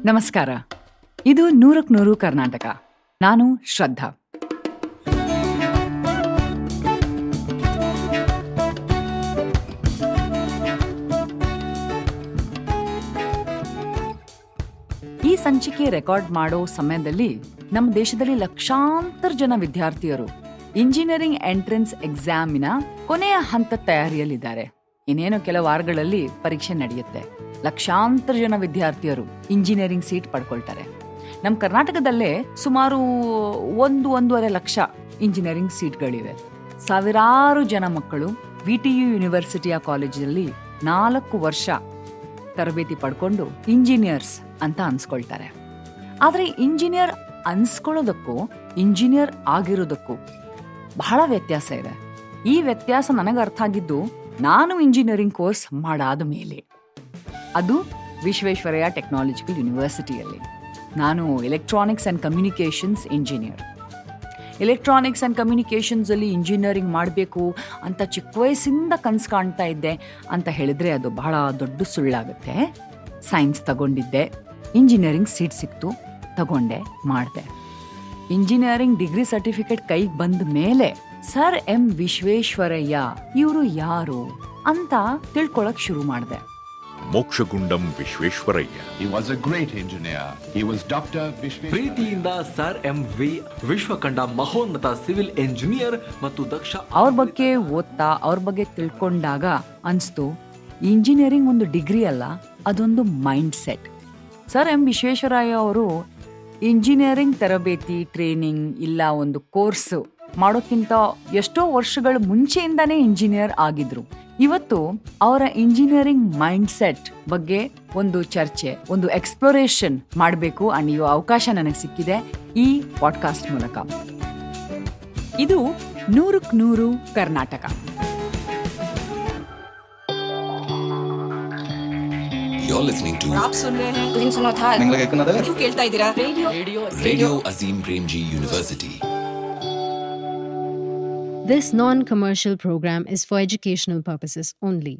ನಮಸ್ಕಾರ. ಇದು 100ಕ್ಕೆ 100 ಕರ್ನಾಟಕ. ನಾನು ಶ್ರದ್ಧಾ. ಈ ಸಂಚಿಕೆ ರೆಕಾರ್ಡ್ ಮಾಡೋ ಸಮಯದಲ್ಲಿ ನಮ್ಮ ದೇಶದಲ್ಲಿ ಲಕ್ಷಾಂತರ ಜನ ವಿದ್ಯಾರ್ಥಿಯರು ಇಂಜಿನಿಯರಿಂಗ್ ಎಂಟ್ರೆನ್ಸ್ ಎಕ್ಸಾಮಿನ ಕೊನೆಯ ಹಂತದ ತಯಾರಿಯಲ್ಲಿದ್ದಾರೆ. ಇನ್ನೇನು ಕೆಲ ವಾರಗಳಲ್ಲಿ ಪರೀಕ್ಷೆ ನಡೆಯುತ್ತೆ. ಲಕ್ಷಾಂತರ ಜನ ವಿದ್ಯಾರ್ಥಿಯರು ಇಂಜಿನಿಯರಿಂಗ್ ಸೀಟ್ ಪಡ್ಕೊಳ್ತಾರೆ. ನಮ್ಮ ಕರ್ನಾಟಕದಲ್ಲೇ ಸುಮಾರು 1.5 ಲಕ್ಷ ಇಂಜಿನಿಯರಿಂಗ್ ಸೀಟ್ಗಳಿವೆ. ಸಾವಿರಾರು ಜನ ಮಕ್ಕಳು VTU ಯೂನಿವರ್ಸಿಟಿಯ ಕಾಲೇಜಲ್ಲಿ 4 ವರ್ಷ ತರಬೇತಿ ಪಡ್ಕೊಂಡು ಇಂಜಿನಿಯರ್ಸ್ ಅಂತ ಅನ್ಸ್ಕೊಳ್ತಾರೆ. ಆದರೆ ಇಂಜಿನಿಯರ್ ಅನ್ಸ್ಕೊಳ್ಳೋದಕ್ಕೂ ಇಂಜಿನಿಯರ್ ಆಗಿರೋದಕ್ಕೂ ಬಹಳ ವ್ಯತ್ಯಾಸ ಇದೆ. ಈ ವ್ಯತ್ಯಾಸ ನನಗೆ ಅರ್ಥ ಆಗಿದ್ದು ನಾನು ಇಂಜಿನಿಯರಿಂಗ್ ಕೋರ್ಸ್ ಮಾಡಾದ ಮೇಲೆ. ಅದು ವಿಶ್ವೇಶ್ವರಯ್ಯ ಟೆಕ್ನಾಲಜಿಕಲ್ ಯೂನಿವರ್ಸಿಟಿಯಲ್ಲಿ. ನಾನು electronics and communications engineer. Electronics and ಕಮ್ಯುನಿಕೇಷನ್ಸಲ್ಲಿ ಇಂಜಿನಿಯರಿಂಗ್ ಮಾಡಬೇಕು ಅಂತ ಚಿಕ್ಕ ವಯಸ್ಸಿಂದ ಕನಸು ಕಾಣ್ತಾ ಇದ್ದೆ ಅಂತ ಹೇಳಿದರೆ ಅದು ಬಹಳ ದೊಡ್ಡ ಸುಳ್ಳಾಗುತ್ತೆ. ಸೈನ್ಸ್ ತಗೊಂಡಿದ್ದೆ, ಇಂಜಿನಿಯರಿಂಗ್ ಸೀಟ್ ಸಿಕ್ತು, ತಗೊಂಡೆ, ಮಾಡಿದೆ. ಇಂಜಿನಿಯರಿಂಗ್ ಡಿಗ್ರಿ ಸರ್ಟಿಫಿಕೇಟ್ ಕೈಗೆ ಬಂದ ಮೇಲೆ ಸರ್ ಎಂ ವಿಶ್ವೇಶ್ವರಯ್ಯ ಇವರು ಯಾರು ಅಂತ ತಿಳ್ಕೊಳಕ್ ಶುರು ಮಾಡಿದೆ. Mokshagundam Visvesvaraya. He was a great engineer. He was Dr. Vishweshwaraya. ಪ್ರೀತಿಯಿಂದ ಸರ್ MV ವಿಶ್ವ ಕಂಡ ಮಹೋನ್ನತ ಸಿವಿಲ್ ಎಂಜಿನಿಯರ್ ಮತ್ತು ದಕ್ಷ. ಅವ್ರ ಬಗ್ಗೆ ಓದ್ತಾ ಅವ್ರ ಬಗ್ಗೆ ತಿಳ್ಕೊಂಡಾಗ ಅನ್ಸ್ತು, ಇಂಜಿನಿಯರಿಂಗ್ ಒಂದು ಡಿಗ್ರಿ ಅಲ್ಲ, ಅದೊಂದು mind set. Sir M Visvesvaraya ಅವರು ಇಂಜಿನಿಯರಿಂಗ್ ತರಬೇತಿ, ಟ್ರೈನಿಂಗ್ ಇಲ್ಲ ಒಂದು ಕೋರ್ಸ್ ಮಾಡೋಕ್ಕಿಂತ ಎಷ್ಟೋ ವರ್ಷಗಳ ಮುಂಚೆಯಿಂದಾನೇ ಇಂಜಿನಿಯರ್ ಆಗಿದ್ರು. ಇವತ್ತು ಅವರ ಇಂಜಿನಿಯರಿಂಗ್ ಮೈಂಡ್ ಸೆಟ್ ಬಗ್ಗೆ ಒಂದು ಚರ್ಚೆ, ಒಂದು ಎಕ್ಸ್ಪ್ಲೋರೇಷನ್ ಮಾಡಬೇಕು ಅನ್ನೋ ಅವಕಾಶ ನನಗೆ ಸಿಕ್ಕಿದೆ ಈ ಪಾಡ್ಕಾಸ್ಟ್ ಮೂಲಕ. ಇದು 100ಕ್ಕೆ 100 ಕರ್ನಾಟಕ. You're listening to आप सुन रहे हैं तुम सुनो था क्यों ಕೇಳ್ತಾ ಇದ್ದೀರಾ Radio Azim Premji University. This non-commercial program is for educational purposes only.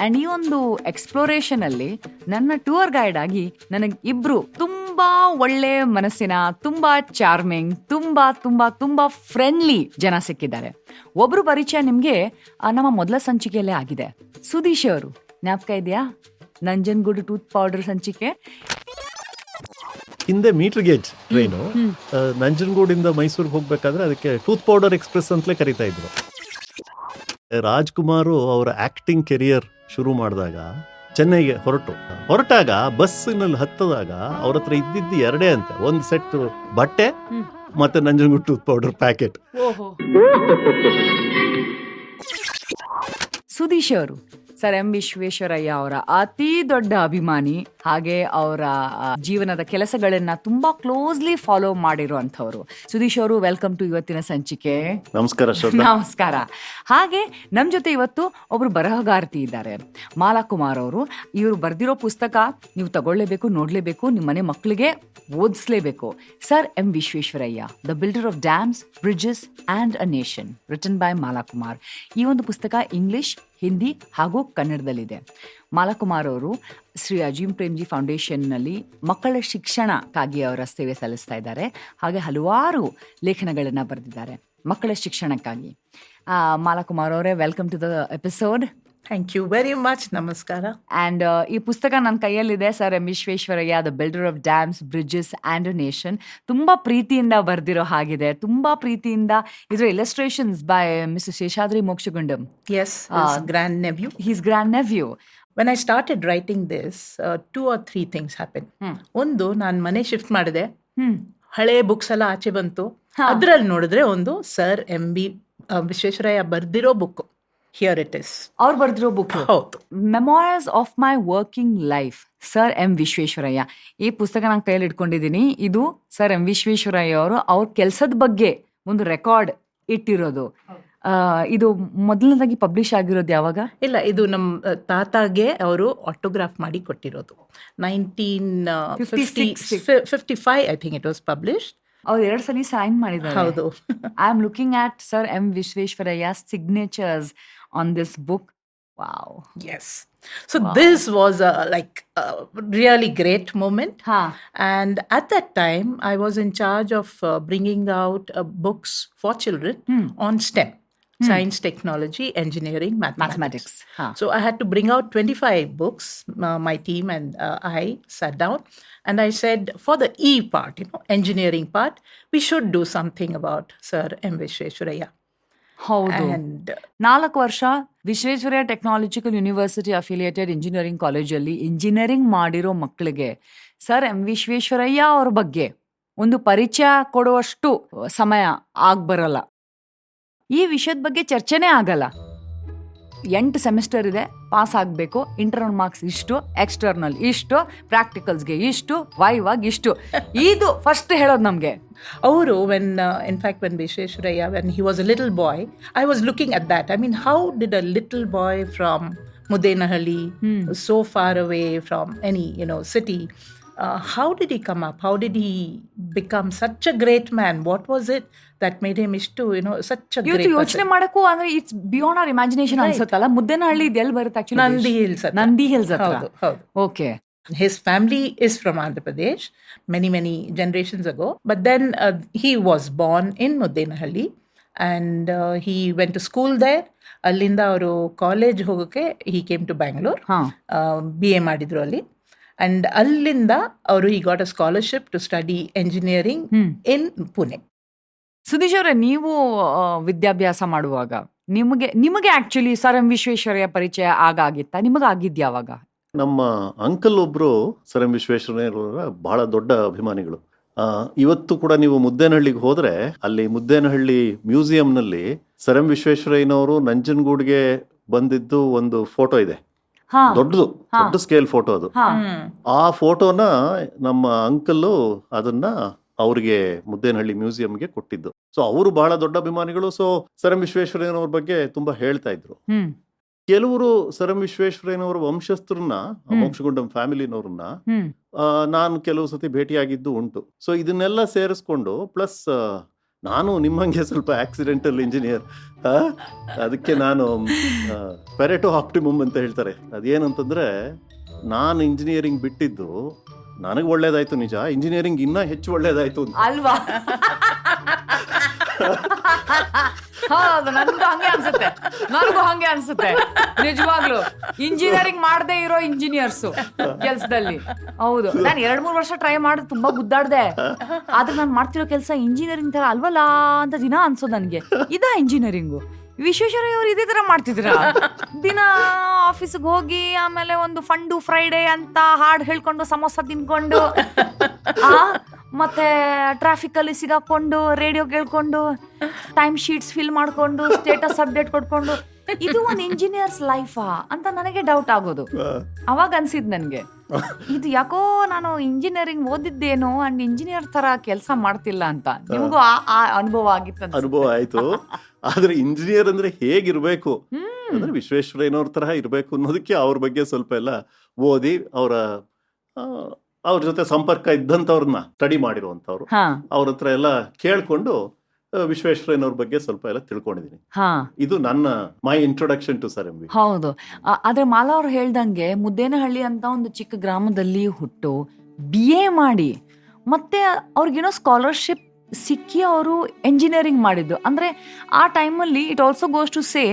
And ಈ ಒಂದು ಎಕ್ಸ್ಪ್ಲೋರೇಷನ್ ಅಲ್ಲಿ ನನ್ನ ಟೂರ್ ಗೈಡ್ ಆಗಿ ನನಗೆ ಇಬ್ರು ತುಂಬಾ ಒಳ್ಳೆ ಮನಸ್ಸಿನ, ತುಂಬಾ ಚಾರ್ಮಿಂಗ್, ತುಂಬಾ ತುಂಬಾ ತುಂಬಾ ಫ್ರೆಂಡ್ಲಿ ಜನ ಸಿಕ್ಕಿದ್ದಾರೆ. ಒಬ್ರು ಪರಿಚಯ ನಿಮ್ಗೆ ನಮ್ಮ ಮೊದಲ ಸಂಚಿಕೆಯಲ್ಲೇ ಆಗಿದೆ. ಸುದೀಶ್ ಅವರು, ಜ್ಞಾಪಕ ಇದೆಯಾ? ನಂಜನಗೂಡು ಟೂತ್ ಪೌಡರ್ ಸಂಚಿಕೆ. ಹಿಂದೆ ಮೀಟರ್ ಗೇಜ್ ಟ್ರೈನು ನಂಜನಗೂಡಿಂದ ಮೈಸೂರಿಗೆ ಹೋಗ್ಬೇಕಾದ್ರೆ ಅದಕ್ಕೆ ಟೂತ್ ಪೌಡರ್ ಎಕ್ಸ್ಪ್ರೆಸ್ ಅಂತಲೇ ಕರಿತಾ ಇದ್ರು. ರಾಜ್ಕುಮಾರ್ ಅವರ ಆಕ್ಟಿಂಗ್ ಕೆರಿಯರ್ ಶುರು ಮಾಡಿದಾಗ ಚೆನ್ನೈಗೆ ಹೊರಟಾಗ ಬಸ್ಸಿನಲ್ಲಿ ಹತ್ತದಾಗ ಅವ್ರ ಹತ್ರ ಇದ್ದಿದ್ದು ಎರಡೇ ಅಂತೆ, ಒಂದು ಸೆಟ್ ಬಟ್ಟೆ ಮತ್ತೆ Nanjangud tooth powder packet. Sudheesh ಅವರು ಸರ್ ಎಂ ವಿಶ್ವೇಶ್ವರಯ್ಯ ಅವರ ಅತಿ ದೊಡ್ಡ ಅಭಿಮಾನಿ, ಹಾಗೆ ಅವರ ಜೀವನದ ಕೆಲಸಗಳನ್ನ ತುಂಬಾ ಕ್ಲೋಸ್ಲಿ ಫಾಲೋ ಮಾಡಿರುವಂಥವ್ರು. ಸುದೀಶ್ ಅವರು, ವೆಲ್ಕಮ್ ಟು ಇವತ್ತಿನ ಸಂಚಿಕೆ. ನಮಸ್ಕಾರ. ನಮಸ್ಕಾರ. ಹಾಗೆ ನಮ್ ಜೊತೆ ಇವತ್ತು ಒಬ್ರು ಬರಹಗಾರ್ತಿ ಇದ್ದಾರೆ, ಮಾಲಾ ಕುಮಾರ್ ಅವರು. ಇವರು ಬರ್ದಿರೋ ಪುಸ್ತಕ ನೀವು ತಗೊಳ್ಳೇಬೇಕು, ನೋಡ್ಲೇಬೇಕು, ನಿಮ್ಮ ಮನೆ ಮಕ್ಕಳಿಗೆ ಓದಿಸ್ಲೇಬೇಕು. Sir M Visvesvaraya, the builder of dams, bridges and a nation, written by Mala Kumar. ಈ ಒಂದು ಪುಸ್ತಕ ಇಂಗ್ಲಿಷ್, ಹಿಂದಿ ಹಾಗೂ ಕನ್ನಡದಲ್ಲಿದೆ. ಮಾಲಾಕುಮಾರ್ ಅವರು ಶ್ರೀ ಅಜೀಂ ಪ್ರೇಮ್ಜಿ ಫೌಂಡೇಶನ್ನಲ್ಲಿ ಮಕ್ಕಳ ಶಿಕ್ಷಣಕ್ಕಾಗಿ ಅವರ ಸೇವೆ ಸಲ್ಲಿಸ್ತಾ ಇದ್ದಾರೆ. ಹಾಗೆ ಹಲವಾರು ಲೇಖನಗಳನ್ನು ಬರೆದಿದ್ದಾರೆ ಮಕ್ಕಳ ಶಿಕ್ಷಣಕ್ಕಾಗಿ. ಮಾಲಾಕುಮಾರ್ ಅವರೇ, welcome to the episode. Thank you very much. ನಮಸ್ಕಾರ. ಆ್ಯಂಡ್ ಈ ಪುಸ್ತಕ ನನ್ನ ಕೈಯಲ್ಲಿದೆ, sir M Visvesvaraya, the builder of dams, bridges and a nation. ತುಂಬ ಪ್ರೀತಿಯಿಂದ ಬರೆದಿರೋ ಹಾಗಿದೆ, ತುಂಬ ಪ್ರೀತಿಯಿಂದ. ಇದರ illustrations by mister Seshadri Mokshagundam. Yes, his grandnephew. His grandnephew. When I started writing this, 2 or 3 things happened. ಒಂದು, ನಾನು ಮನೆ ಶಿಫ್ಟ್ ಮಾಡಿದೆ, ಹಳೆ ಬುಕ್ಸ್ ಎಲ್ಲ ಆಚೆ ಬಂತು. ಅದ್ರಲ್ಲಿ ನೋಡಿದ್ರೆ ಒಂದು ಸರ್ ಎಂ ಬಿ ವಿಶ್ವೇಶ್ವರಯ್ಯ ಬರ್ದಿರೋ ಬುಕ್. Here it is. ಅವ್ರು ಬರೆದಿರೋ ಬುಕ್. ಹೌದು, memories of my working life, sir M Visvesvaraya. ಈ ಪುಸ್ತಕ ನಾನು ಕೈಯಲ್ಲಿ ಇಟ್ಕೊಂಡಿದ್ದೀನಿ. ಇದು ಸರ್ ಎಂ ವಿಶ್ವೇಶ್ವರಯ್ಯ ಅವರು ಅವ್ರ ಕೆಲಸದ ಬಗ್ಗೆ ಒಂದು ರೆಕಾರ್ಡ್ ಇಟ್ಟಿರೋದು. ಇದು ಮೊದಲನೇದಾಗಿ ಪಬ್ಲಿಷ್ ಆಗಿರೋದು ಯಾವಾಗ? ಇಲ್ಲ, ಇದು ನಮ್ಮ ತಾತಾಗೆ ಅವರು ಆಟೋಗ್ರಾಫ್ ಮಾಡಿ ಕೊಟ್ಟಿರೋದು. 1955 I think it was published. ಅವ್ರು 2 ಸಲ ಸೈನ್ ಮಾಡಿದ್ದಾರೆ. ಹೌದು. I am looking at sir M Visvesvaraya signatures on this book. Wow. Yes. So this was a really great moment. ಹಾ. And at that time, I was in charge of bringing out books for children on STEM. Science, technology, engineering, mathematics. Mathematics. Huh. So I had to bring out 25 books. My team and I sat down and I said, for the E part, engineering part, we should do something about Sir M. Visvesvaraya. ಹೌದು. And 4 ವರ್ಷ Visvesvaraya technological university affiliated engineering ಕಾಲೇಜಲ್ಲಿ engineering ಮಾಡಿರೋ ಮಕ್ಕಳಿಗೆ sir M Visvesvaraya ಅವ್ರ ಬಗ್ಗೆ ಒಂದು ಪರಿಚಯ ಕೊಡುವಷ್ಟು ಸಮಯ ಆಗ್ಬರಲ್ಲ. ಈ ವಿಷಯದ ಬಗ್ಗೆ ಚರ್ಚೆನೇ ಆಗಲ್ಲ. 8 ಸೆಮಿಸ್ಟರ್ ಇದೆ, ಪಾಸ್ ಆಗಬೇಕು, ಇಂಟರ್ನಲ್ ಮಾರ್ಕ್ಸ್ ಇಷ್ಟು, ಎಕ್ಸ್ಟರ್ನಲ್ ಇಷ್ಟು, ಪ್ರಾಕ್ಟಿಕಲ್ಸ್ಗೆ ಇಷ್ಟು, ವೈವಾಗ್ ಇಷ್ಟು, ಇದು ಫಸ್ಟ್ ಹೇಳೋದು ನಮಗೆ. Auru, when Visvesvaraya, when he was a little boy, I was looking at that. I mean, how did a little boy from Mudenahalli, so far away from any, city, how did he come up? How did he become such a great man? What was it that made him such a great ಇವತ್ತು ಯೋಚನೆ ಮಾಡಕ್ಕೂ ಅಂದ್ರೆ it's beyond our imagination ಅನ್ಸುತ್ತಲ್ಲ. ಮುದ್ದೇನಹಳ್ಳಿ ಇದು ಎಲ್ಲಿ ಬರುತ್ತೆ actually? Nandi hills ಹತ್ರ. Okay. His family is from Andhra Pradesh many generations ago, but then he was born in Mudenahalli and he went to school there. Allinda avaru college hogoke he came to Bangalore. BA madidru alli, and allinda avaru he got a scholarship to study engineering in Pune. Sudheesh ಅವರೇ, ನೀವು ವಿದ್ಯಾಭ್ಯಾಸ ಮಾಡುವಾಗ ನಿಮಗೆ actually sir M Visvesvaraya ಪರಿಚಯ ಆಗಿತ್ತಾ? ನಿಮಗಾಗಿದ್ಯಾವಾಗ? ನಮ್ಮ uncle ಒಬ್ರು sir M ವಿಶ್ವೇಶ್ವರಯ್ಯನವರ ಬಹಳ ದೊಡ್ಡ ಅಭಿಮಾನಿಗಳು. ಇವತ್ತು ಕೂಡ ನೀವು ಮುದ್ದೇನಹಳ್ಳಿಗೆ ಹೋದ್ರೆ ಅಲ್ಲಿ ಮುದ್ದೇನಹಳ್ಳಿ ಮ್ಯೂಸಿಯಂನಲ್ಲಿ ಸರ್ ಎಂ ವಿಶ್ವೇಶ್ವರಯ್ಯನವರು ನಂಜನಗೂಡ್ಗೆ ಬಂದಿದ್ದು ಒಂದು ಫೋಟೋ ಇದೆ. ದೊಡ್ಡ ಸ್ಕೇಲ್ ಫೋಟೋ ಅದು. ಆ ಫೋಟೋನ ನಮ್ಮ ಅಂಕಲ್ಲು ಅದನ್ನ ಅವ್ರಿಗೆ ಮುದ್ದೇನಹಳ್ಳಿ ಮ್ಯೂಸಿಯಂಗೆ ಕೊಟ್ಟಿದ್ದು. ಸೊ ಅವರು ಬಹಳ ದೊಡ್ಡ ಅಭಿಮಾನಿಗಳು. ಸೊ ಸರ್ ಎಂ ವಿಶ್ವೇಶ್ವರಯ್ಯನವ್ರ ಬಗ್ಗೆ ತುಂಬಾ ಹೇಳ್ತಾ ಇದ್ರು. ಕೆಲವರು ಸರ್ ಎಂ ವಿಶ್ವೇಶ್ವರಯ್ಯನವರ ವಂಶಸ್ಥರನ್ನ, ಮೋಕ್ಷಗುಂಡಂ ಫ್ಯಾಮಿಲಿನವ್ರನ್ನ ನಾನು ಕೆಲವು ಸತಿ ಭೇಟಿಯಾಗಿದ್ದು ಉಂಟು. ಸೊ ಇದನ್ನೆಲ್ಲ ಸೇರಿಸ್ಕೊಂಡು ಪ್ಲಸ್ ನಾನು ನಿಮ್ಮಂಗೆ ಸ್ವಲ್ಪ ಆಕ್ಸಿಡೆಂಟಲ್ ಇಂಜಿನಿಯರ್, ಅದಕ್ಕೆ ನಾನು ಪೆರೆಟೋ ಆಪ್ಟಿಮಮ್ ಅಂತ ಹೇಳ್ತಾರೆ. ಅದೇನಂತಂದ್ರೆ, ನಾನು ಇಂಜಿನಿಯರಿಂಗ್ ಬಿಟ್ಟಿದ್ದು ನನಗೆ ಒಳ್ಳೇದಾಯ್ತು ನಿಜ, ಇಂಜಿನಿಯರಿಂಗ್ ಇನ್ನ ಹೆಚ್ಚು ಒಳ್ಳೇದಾಯ್ತು ಅಲ್ವಾ? ಹೌದು, ನನಗೂ ಹಂಗೆ ಅನ್ಸುತ್ತೆ ನಿಜವಾಗ್ಲು. ಇಂಜಿನಿಯರಿಂಗ್ ಮಾಡದೇ ಇರೋ ಇಂಜಿನಿಯರ್ಸ್ ಕೆಲ್ಸದಲ್ಲಿ. ಹೌದು, ನಾನು 2-3 ವರ್ಷ ಟ್ರೈ ಮಾಡಿ ತುಂಬಾ ಗುದ್ದಾಡ್ದೆ. ಆದ್ರೆ ನಾನು ಮಾಡ್ತಿರೋ ಕೆಲಸ ಇಂಜಿನಿಯರಿಂಗ್ ತರ ಅಲ್ವಲ್ಲ ಅಂತ ದಿನ ಅನ್ಸೋದು ನನ್ಗೆ. ಇದಾ ಇಂಜಿನಿಯರಿಂಗು? ವಿಶ್ವೇಶ್ವರಯ್ಯ ಅವರು ಇದೇ ತರ ಮಾಡ್ತಿದ್ರ? ದಿನ ಆಫೀಸ್ಗೆ ಹೋಗಿ ಆಮೇಲೆ ಒಂದು ಫಂಡು ಫ್ರೈಡೇ ಅಂತ ಹಾಡು ಹೇಳ್ಕೊಂಡು ಸಮೋಸ ತಿನ್ಕೊಂಡು ಮತ್ತೆ ಟ್ರಾಫಿಕ್ ಅಲ್ಲಿ ಸಿಗಾಕೊಂಡು ರೇಡಿಯೋ ಕೇಳ್ಕೊಂಡು ಟೈಮ್ ಶೀಟ್ಸ್ ಫಿಲ್ ಮಾಡ್ಕೊಂಡು ಸ್ಟೇಟಸ್ ಅಪ್ಡೇಟ್ ಕೊಡ್ಕೊಂಡು, ಇದು ಒಂದು ಇಂಜಿನಿಯರ್ಸ್ ಲೈಫಾ ಅಂತ ನನಗೆ ಡೌಟ್ ಆಗೋದು. ಅವಾಗ ಅನ್ಸಿದ್ ನನ್ಗೆ, ಇದು ಯಾಕೋ ನಾನು ಇಂಜಿನಿಯರಿಂಗ್ ಓದಿದ್ದೇನೋ ಅಂಡ್ ಇಂಜಿನಿಯರ್ ತರ ಕೆಲಸ ಮಾಡ್ತಿಲ್ಲ ಅಂತ. ನಿಮಗೂ ಆ ಅನುಭವ ಆಗಿತ್ತು? ಅನುಭವ ಆಯ್ತು. ಆದ್ರೆ ಇಂಜಿನಿಯರ್ ಅಂದ್ರೆ ಹೇಗಿರ್ಬೇಕು ಅಂದ್ರೆ ವಿಶ್ವೇಶ್ವರಯ್ಯನವ್ರ ತರಹ ಇರ್ಬೇಕು ಅನ್ನೋದಕ್ಕೆ ಅವ್ರ ಬಗ್ಗೆ ಸ್ವಲ್ಪ ಎಲ್ಲ ಓದಿ ಅವ್ರ ಜೊತೆ ಸಂಪರ್ಕ ಇದ್ದಂಥವ್ರನ್ನ ಸ್ಟಡಿ ಮಾಡಿರುವಂತವ್ರು, ಅವ್ರ ಹತ್ರ ಎಲ್ಲ ಕೇಳ್ಕೊಂಡು ವಿಶ್ವೇಶ್ವರಯ್ಯನವ್ರ ಬಗ್ಗೆ ಸ್ವಲ್ಪ ಎಲ್ಲ ತಿಳ್ಕೊಂಡಿದ್ದೀನಿ. ಇದು ನನ್ನ my introduction to sir M V. ಹೌದು. ಆದ್ರೆ ಮಾಲಾ ಅವ್ರು ಹೇಳ್ದಂಗೆ ಮುದ್ದೇನಹಳ್ಳಿ ಅಂತ ಒಂದು ಚಿಕ್ಕ ಗ್ರಾಮದಲ್ಲಿ ಹುಟ್ಟು BA ಮಾಡಿ ಮತ್ತೆ ಅವ್ರಿಗೇನೋ ಸ್ಕಾಲರ್ಶಿಪ್ ಸಿಕ್ಕಿ ಅವರು ಎಂಜಿನಿಯರಿಂಗ್ ಮಾಡಿದ್ದು. ಅಂದ್ರೆ ಆ ಟೈಮಲ್ಲಿ it also goes to say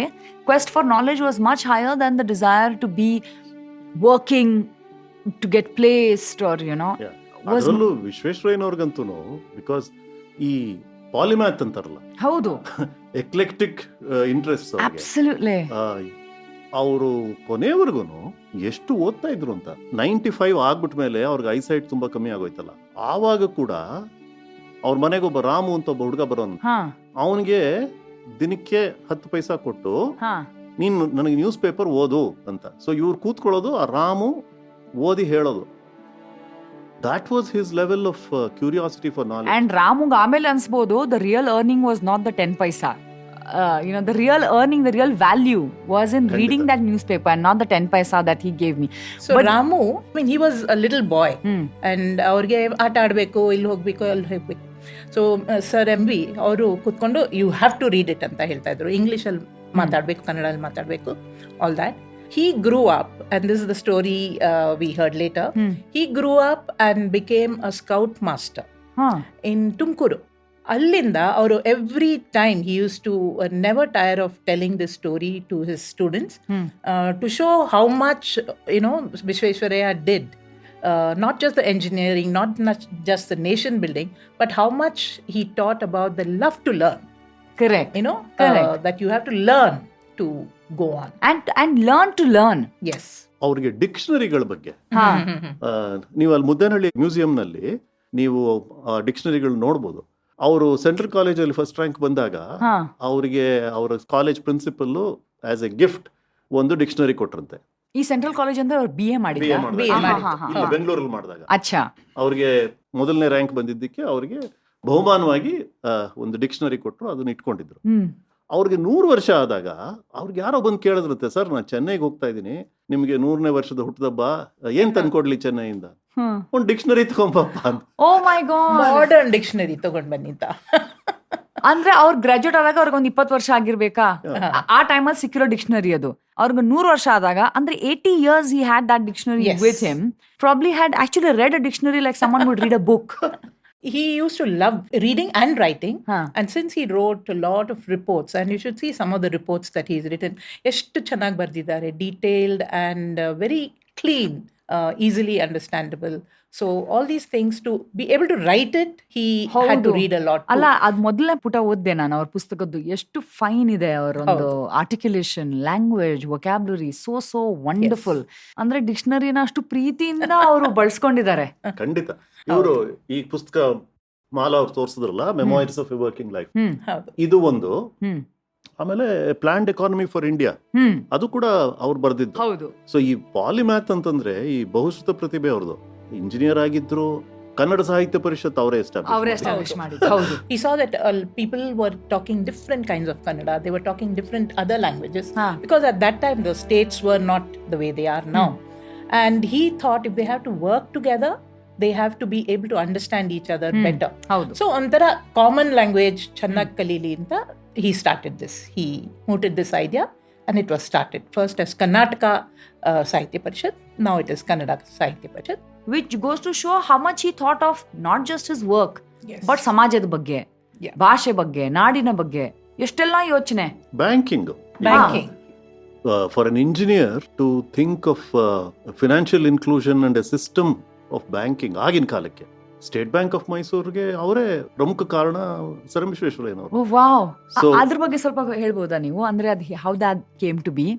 quest for knowledge was much higher than the desire to be working to get placed or ಅದರಲ್ಲೂ ವಿಶ್ವೇಶ್ವರಯ್ಯನವ್ರಿಗಂತೂ ಬಿಕಾಸ್ ಈ ಪಾಲಿಮ್ಯಾಥ್ ಅಂತಾರಲ್ಲ, ಹೌದು, ಎಕ್ಲೆಕ್ಟಿಕ್ ಇಂಟ್ರೆಸ್ಟ್, ಅಬ್ಸಲ್ಯೂಟ್ಲಿ. ಅವರು ಕೊನೆಯವರೆಗೂ ಎಷ್ಟು ಓದ್ತಾ ಇದ್ರು ಅಂತ. 95 ಆಗ್ಬಿಟ್ಟ ಮೇಲೆ ಅವ್ರಿಗೆ ಐಸೈಟ್ ತುಂಬಾ ಕಮ್ಮಿ ಆಗೋಯ್ತಲ್ಲ, ಆವಾಗ ಕೂಡ ಅವ್ರ ಮನೆಗೊಬ್ಬ ರಾಮು ಅಂತ ಒಬ್ಬ ಹುಡುಗ ಬರೋನು, ಅವನಿಗೆ ದಿನಕ್ಕೆ 10 ಪೈಸಾ ಕೊಟ್ಟು ನೀನು ನನಗೆ ನ್ಯೂಸ್ ಪೇಪರ್ ಓದು ಅಂತ. ಸೊ ಇವ್ರು ಕೂತ್ಕೊಳ್ಳೋದು, ಆ ರಾಮು ಓದಿ ಹೇಳೋದು. That was his level of curiosity for knowledge. And Ramug ಆಮೇಲೆ ಅನ್ಸ್ಬೋದು, the real earning was not the 10 paisa. The real earning, the real value was in reading that newspaper and not the 10 paisa that he gave me. So but Ramu, I mean, he was a little boy and ಅವ್ರಿಗೆ ಆಟ ಆಡಬೇಕು, ಇಲ್ಲಿ ಹೋಗ್ಬೇಕು, ಅಲ್ಲಿ ಹೋಗ್ಬೇಕು. So sir M V ಅವರು ಕೂತ್ಕೊಂಡು you have to read it ಅಂತ ಹೇಳ್ತಾ ಇದ್ರು. ಇಂಗ್ಲಿಷಲ್ಲಿ ಮಾತಾಡಬೇಕು, ಕನ್ನಡದಲ್ಲಿ ಮಾತಾಡಬೇಕು, all that. he grew up, and this is the story we heard later. He grew up and became a scout master in Tumkuru. ಅಲ್ಲಿಂದ ಅವರು every time he use to never tire of telling this story to his students to show how much Visvesvaraya did not just the engineering, not just the nation building, but how much he taught about the love to learn. Correct. That you have to learn to go on. And learn to learn. Yes. ಅವ್ರಿಗೆ ಡಿಕ್ಷನರಿಗಳ ಬಗ್ಗೆ ನೀವು ಅಲ್ಲಿ ಮುದ್ದೇನಹಳ್ಳಿ ಮ್ಯೂಸಿಯಂನಲ್ಲಿ ನೀವು ಡಿಕ್ಷನರಿಗಳು ನೋಡ್ಬೋದು. ಅವರು central ಕಾಲೇಜಲ್ಲಿ first rank ಬಂದಾಗ ಅವರಿಗೆ ಅವರ college principal as a gift ಒಂದು ಡಿಕ್ಷನರಿ ಕೊಟ್ರಂತೆ. ಈ ಸೆಂಟ್ರಲ್ ಕಾಲೇಜ್ ಅಂದ್ರೆ ಅವ್ರು BA ಮಾಡಿದ್ರು ಬೆಂಗಳೂರಲ್ಲಿ ಮಾಡಿದಾಗ. ಅಚ್ಚಾ. ಅವ್ರಿಗೆ ಮೊದಲನೇ ರ್ಯಾಂಕ್ ಬಂದಿದ್ದಕ್ಕೆ ಅವ್ರಿಗೆ ಬಹುಮಾನವಾಗಿ ಒಂದು ಡಿಕ್ಷನರಿ ಕೊಟ್ಟರು, ಅದನ್ನ ಇಟ್ಕೊಂಡಿದ್ರು. ಅವ್ರಿಗೆ 100 ವರ್ಷ ಆದಾಗ ಅವ್ರಿಗೆ ಯಾರೋ ಬಂದು ಕೇಳಿದ್ರಂತೆ, ಸರ್ ನಾನು ಚೆನ್ನೈಗೆ ಹೋಗ್ತಾ ಇದ್ದೀನಿ, ನಿಮ್ಗೆ 100ನೇ ವರ್ಷದ ಹುಟ್ಟದಬ್ಬ ಏನ್ ತಂದ್ಕೊಡ್ಲಿ ಚೆನ್ನೈಯಿಂದ, ಒಂದು ಡಿಕ್ಷನರಿ ತಗೊಂಬಪ್ಪ ಅಂತ. ಓ ಮೈ ಗಾಡ್, ಮಾಡರ್ನ್ ಡಿಕ್ಷನರಿ ತಗೊಂಡ್ ಬನ್ನಿ ಅಂತ. ಅಂದ್ರೆ ಅವ್ರು ಗ್ರಾಜುಯೇಟ್ ಆದಾಗ ಅವ್ರಿಗೊಂದು 20 ವರ್ಷ ಆಗಿರ್ಬೇಕಾ, ಆ ಟೈಮಲ್ಲಿ ಸಿಕ್ಕಿರೋ ಡಿಕ್ಷನರಿ ಅದು. ಅವ್ರಿಗೆ 100 ವರ್ಷ ಆದಾಗ ಅಂದ್ರೆ 80 years he had that dictionary with him, probably had actually read a dictionary like someone would read a book. He used to love reading and writing, and since he wrote a lot of reports, and you should see some of the reports that he's written, ಎಷ್ಟು ಚೆನ್ನಾಗಿ ಬರ್ದಿದ್ದಾರೆ, detailed and very clean, easily understandable. So all these things, to be able to write it, he had to read a lot. ಅಲ್ಲ, ಅದ್ ಮೊದಲನೇ ಪುಟ ಓದ್ದೆ ನಾನು ಅವ್ರ ಪುಸ್ತಕದ್ದು. ಎಷ್ಟು ಫೈನ್ ಇದೆ ಅವರೊಂದು articulation, language, vocabulary, so wonderful. ಅಂದ್ರೆ ಡಿಕ್ಷನರಿನ ಅಷ್ಟು ಪ್ರೀತಿಯಿಂದ ಅವರು ಬಳಸ್ಕೊಂಡಿದ್ದಾರೆ. ಖಂಡಿತ. ಇವರು ಈ ಪುಸ್ತಕ ಮಾಲಾ ಅವ್ರು ತೋರಿಸಿದ್ರಲ್ಲ, memories of a working life, ಇದು ಒಂದು. ಆಮೇಲೆ ಪ್ಲಾನ್ಡ್ ಎಕಾನಮಿ ಫಾರ್ ಇಂಡಿಯಾ, ಅದು ಕೂಡ ಅವ್ರು ಬರ್ದಿದ್ದು. ಹೌದು. ಸೊ ಈ ಪಾಲಿಮ್ಯಾಥ್ ಅಂತಂದ್ರೆ ಈ ಬಹುಶ್ರುತ ಪ್ರತಿಭೆ ಅವ್ರದ್ದು. ಇಂಜಿನಿಯರ್ ಆಗಿದ್ರು, ಕನ್ನಡ ಸಾಹಿತ್ಯ ಪರಿಷತ್ ಅವರೇ ಎಸ್ಟಾಬ್ಲಿಷ್ ಮಾಡಿದ್ರು. ಹೌದು. He saw that people were talking different kinds of Kannada. They were talking different other languages because at that time the states were not the way they are now. And he thought if they have to work together, they have to be able to understand each other better. So ontara common language channag kalili anta he started this. He mooted this idea and it was started first as Karnataka Sahitya Parishad. Now it is Kannada Sahitya Parishad. Which goes to show how much he thought of not just his work, but ಸಮಾಜದ ಬಗ್ಗೆ, ಭಾಷೆ ಬಗ್ಗೆ, ನಾಡಿನ ಬಗ್ಗೆ ಎಷ್ಟೆಲ್ಲ ಯೋಚನೆ. Banking. For an engineer to think of financial inclusion and a system of banking ಆಗಿನ ಕಾಲಕ್ಕೆ ಸ್ಟೇಟ್ ಬ್ಯಾಂಕ್ ಆಫ್ ಮೈಸೂರಿಗೆ ಅವರೇ ಪ್ರಮುಖ ಕಾರಣ, ಸರ್ ಎಂ ವಿಶ್ವೇಶ್ವರಯ್ಯನವರು. ವಾವ್. ಅದ್ರ ಬಗ್ಗೆ ಸ್ವಲ್ಪ ಹೇಳ್ಬೋದಾ ನೀವು? ಅಂದ್ರೆ ಅದು how that came to be?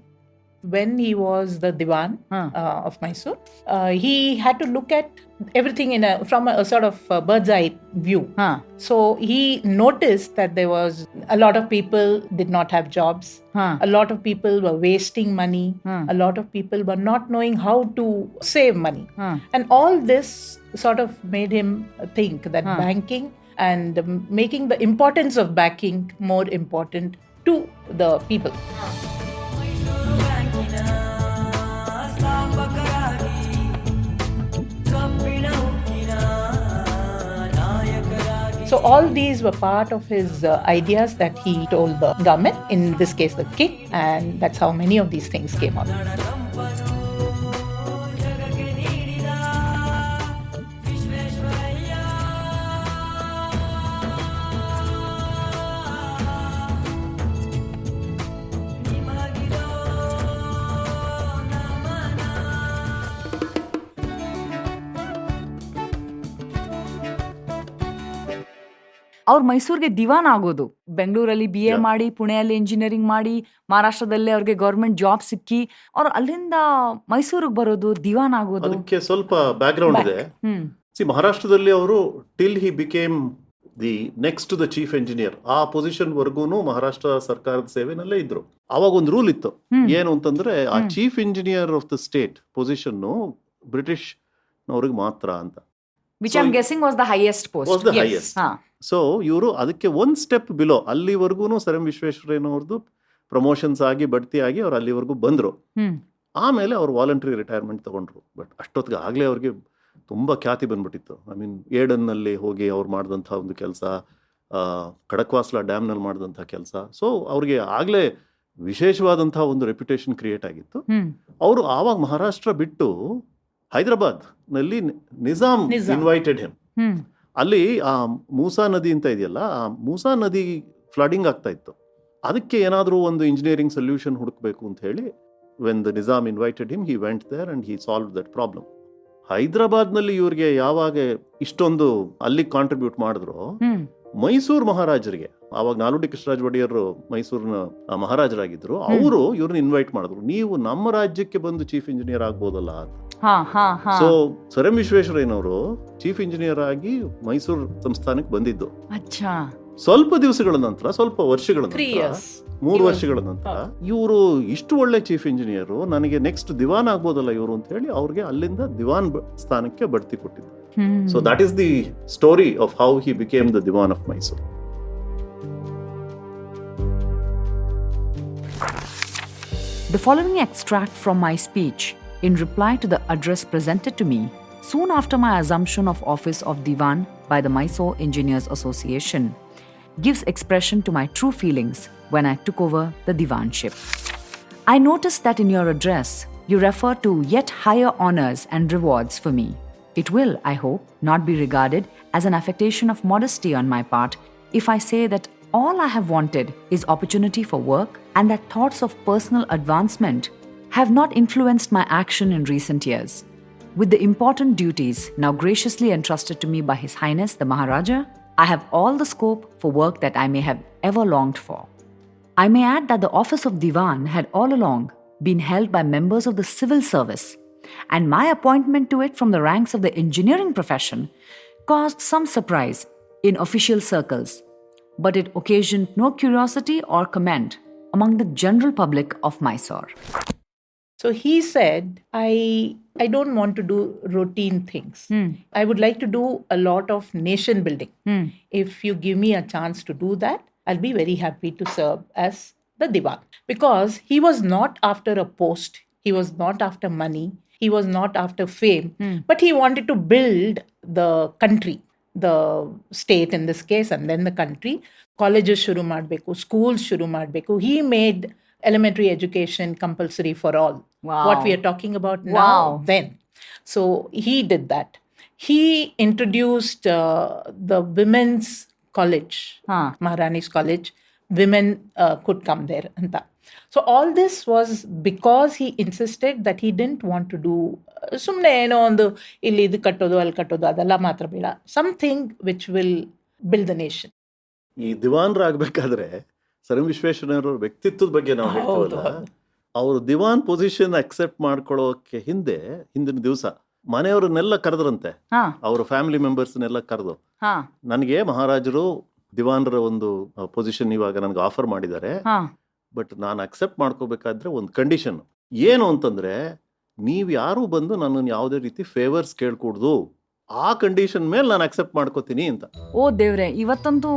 When he was the Diwan of Mysore, he had to look at everything from a sort of bird's eye view. So he noticed that there was a lot of people did not have jobs. A lot of people were wasting money. A lot of people were not knowing how to save money. And all this sort of made him think that banking and making the importance of banking more important to the people. So all these were part of his ideas that he told the government, in this case the king, and that's how many of these things came out. ಅವ್ರು ಮೈಸೂರಿಗೆ ದಿವಾನ್ ಆಗೋದು, ಬೆಂಗಳೂರಲ್ಲಿ BA ಮಾಡಿ, ಪುಣೆಯಲ್ಲಿ engineering ಮಾಡಿ, ಮಹಾರಾಷ್ಟ್ರದಲ್ಲಿ ಅವ್ರಿಗೆ government job ಸಿಕ್ಕಿ ಅವ್ರು ಅಲ್ಲಿಂದ ಮೈಸೂರಿಗೆ ಬರೋದು, ದಿವಾನ್ ಆಗೋದು. ಅದಕ್ಕೆ ಸ್ವಲ್ಪ ಬ್ಯಾಕ್ ಗ್ರೌಂಡ್ ಇದೆ. ಮಹಾರಾಷ್ಟ್ರದಲ್ಲಿ ಅವರು till he became the next to the chief engineer, ಆ ಪೊಸಿಷನ್ ವರ್ಗೂನು ಮಹಾರಾಷ್ಟ್ರ ಸರ್ಕಾರದ ಸೇವೆನಲ್ಲೇ ಇದ್ರು. ಅವಾಗ ಒಂದು ರೂಲ್ ಇತ್ತು, ಏನು ಅಂತಂದ್ರೆ ಆ chief engineer of the state position British ನವ್ರಿಗೆ ಮಾತ್ರ ಅಂತ. Which I'm guessing was the highest post. Was the highest. So ಇವರು ಅದಕ್ಕೆ ಒಂದು ಸ್ಟೆಪ್ ಬಿಲೋ, ಅಲ್ಲಿವರೆಗೂ ಸರ್ ಎಂ ವಿಶ್ವೇಶ್ವರಯ್ಯನವ್ರದ್ದು ಪ್ರಮೋಷನ್ಸ್ ಆಗಿ ಬಡ್ತಿ ಆಗಿ ಅವ್ರು ಅಲ್ಲಿವರೆಗೂ ಬಂದರು. ಆಮೇಲೆ ಅವ್ರು ವಾಲಂಟ್ರಿ ರಿಟೈರ್ಮೆಂಟ್ ತಗೊಂಡ್ರು. ಬಟ್ ಅಷ್ಟೊತ್ತಿಗೆ ಆಗಲೇ ಅವ್ರಿಗೆ ತುಂಬ ಖ್ಯಾತಿ ಬಂದ್ಬಿಟ್ಟಿತ್ತು. ಐ ಮೀನ್ ಏಡನ್ನಲ್ಲಿ ಹೋಗಿ ಅವ್ರು ಮಾಡಿದಂಥ ಒಂದು ಕೆಲಸ, ಖಡಕ್ವಾಸ್ಲಾ ಡ್ಯಾಮ್ನಲ್ಲಿ ಮಾಡಿದಂಥ ಕೆಲಸ. ಸೊ ಅವ್ರಿಗೆ ಆಗಲೇ ವಿಶೇಷವಾದಂತಹ ಒಂದು ರೆಪ್ಯುಟೇಷನ್ ಕ್ರಿಯೇಟ್ ಆಗಿತ್ತು. ಹ್ಮ್ ಅವರು ಆವಾಗ ಮಹಾರಾಷ್ಟ್ರ ಬಿಟ್ಟು ಹೈದರಾಬಾದ್ ನಲ್ಲಿ ನಿಜಾಮ್ ಇನ್ವೈಟೆಡ್ ಹಿಮ್. ಹ್ಮ್ ಅಲ್ಲಿ ಆ ಮೂಸಾ ನದಿ ಅಂತ ಇದೆಯಲ್ಲ, ಆ ಮೂಸಾ ನದಿ ಫ್ಲಡಿಂಗ್ ಆಗ್ತಾ ಇತ್ತು. ಅದಕ್ಕೆ ಏನಾದರೂ ಒಂದು ಇಂಜಿನಿಯರಿಂಗ್ ಸೊಲ್ಯೂಷನ್ ಹುಡುಕಬೇಕು ಅಂತ ಹೇಳಿ when the Nizam invited him, he went there and he solve that problem. ಹೈದರಾಬಾದ್ನಲ್ಲಿ ಇವ್ರಿಗೆ ಯಾವಾಗ ಇಷ್ಟೊಂದು ಅಲ್ಲಿ ಕಾಂಟ್ರಿಬ್ಯೂಟ್ ಮಾಡಿದ್ರು, ಹ್ಮ್ ಮೈಸೂರು ಮಹಾರಾಜರಿಗೆ, ಆವಾಗ ನಾಲ್ವಡಿ ಕೃಷ್ಣರಾಜ ಒಡೆಯರ್ ಮೈಸೂರಿನ ಮಹಾರಾಜರಾಗಿದ್ರು, ಅವರು ಇವ್ರನ್ನ ಇನ್ವೈಟ್ ಮಾಡಿದ್ರು, ನೀವು ನಮ್ಮ ರಾಜ್ಯಕ್ಕೆ ಬಂದು ಚೀಫ್ ಇಂಜಿನಿಯರ್ ಆಗ್ಬೋದಲ್ಲ ಅಂತ. ಹಾ ಹಾ ಹಾ ಸೊ ಸರ್ ಎಂ ವಿಶ್ವೇಶ್ವರಯ್ಯನವರು ಚೀಫ್ ಇಂಜಿನಿಯರ್ ಆಗಿ ಮೈಸೂರು ಸಂಸ್ಥಾನಕ್ಕೆ ಬಂದಿದ್ದು. ಅಚ್ಚಾ. ಸ್ವಲ್ಪ ದಿವಸಗಳ ನಂತರ, ಸ್ವಲ್ಪ ವರ್ಷಗಳ 3 ನಂತರ, years. 3 ವರ್ಷಗಳ ನಂತರ ಇವರು ಇಷ್ಟು ಒಳ್ಳೆ ಚೀಫ್ ಇಂಜಿನಿಯರ್, ನನಗೆ ನೆಕ್ಸ್ಟ್ ದಿವಾನ್ ಆಗ್ಬೋದಲ್ಲ ಇವರು ಅಂತ ಹೇಳಿ ಅವ್ರಿಗೆ ಅಲ್ಲಿಂದ ದಿವಾನ್ ಸ್ಥಾನಕ್ಕೆ ಬಡ್ತಿ ಕೊಟ್ಟಿದ್ದು. Hmm so that is the story of how he became the Dewan of Mysore. The following extract from my speech in reply to the address presented to me soon after my assumption of office of Diwan by the Mysore Engineers Association gives expression to my true feelings when I took over the Diwanship. I noticed that in your address, you refer to yet higher honors and rewards for me. It will, I hope, not be regarded as an affectation of modesty on my part if I say that all I have wanted is opportunity for work, and that thoughts of personal advancement have not influenced my action in recent years. With the important duties now graciously entrusted to me by His Highness the Maharaja, I have all the scope for work that I may have ever longed for. I may add that the office of Diwan had all along been held by members of the civil service, and my appointment to it from the ranks of the engineering profession caused some surprise in official circles, but it occasioned no curiosity or comment among the general public of Mysore. So he said, I don't want to do routine things. I would like to do a lot of nation building. If you give me a chance to do that, I'll be very happy to serve as the Diwan. Because he was not after a post, he was not after money, he was not after fame, but he wanted to build the country, the state in this case, and then the country. Colleges shuru ಮಾಡಬೇಕು, schools shuru ಮಾಡಬೇಕು. He made elementary education compulsory for all. Wow. What we are talking about now, Wow. then. So he did that. He introduced the women's college, Maharani's college. Women could come there. So all this was because he insisted that he didn't want to do ಸುಮ್ಮನೆ ಏನೋ ಒಂದು ಇಲ್ಲಿ ಇದು ಕಟ್ಟೋದು ಅಲ್ಲಿ ಕಟ್ಟೋದು ಅದೆಲ್ಲ ಮಾತ್ರ ಬೇಡ, something which will build the nation. ಈ ದಿವಾನ್ರಾಗಬೇಕಾದ್ರೆ ಸರ್ ಎಂ ವಿಶ್ವೇಶ್ವರಯ್ಯನವರ ವ್ಯಕ್ತಿತ್ವದ ಬಗ್ಗೆ ನಾವು ಹೇಳ್ತೀವಲ್ಲ, ಅವರು ದಿವಾನ್ ಪೊಸಿಷನ್ ಅಕ್ಸೆಪ್ಟ್ ಮಾಡ್ಕೊಳ್ಳೋಕೆ ಹಿಂದಿನ ದಿವಸ ಮನೆಯವ್ರನ್ನೆಲ್ಲ ಕರೆದ್ರಂತೆ, ಅವ್ರ ಫ್ಯಾಮಿಲಿ ಮೆಂಬರ್ಸ್ನೆಲ್ಲ ಕರೆದು, ನನಗೆ ಮಹಾರಾಜರು ದಿವಾನ್ರ ಒಂದು ಪೊಸಿಷನ್ ಇವಾಗ ನನಗೆ ಆಫರ್ ಮಾಡಿದ್ದಾರೆ, ಬಟ್ ನಾನು ಅಕ್ಸೆಪ್ಟ್ ಮಾಡ್ಕೋಬೇಕಾದ್ರೆ ಒಂದು ಕಂಡೀಷನ್ ಏನು ಅಂತಂದ್ರೆ, ನೀವು ಯಾರು ಬಂದು ನನ್ನನ್ನು ಯಾವುದೇ ರೀತಿ ಫೇವರ್ಸ್ ಕೇಳ್ಕೂಡ್ದು, ಆ ಕಂಡೀಷನ್ ಮೇಲೆ ನಾನು ಅಕ್ಸೆಪ್ಟ್ ಮಾಡ್ಕೋತೀನಿ ಅಂತ. ಓ ದೇವ್ರೆ, ಇವತ್ತಂತೂ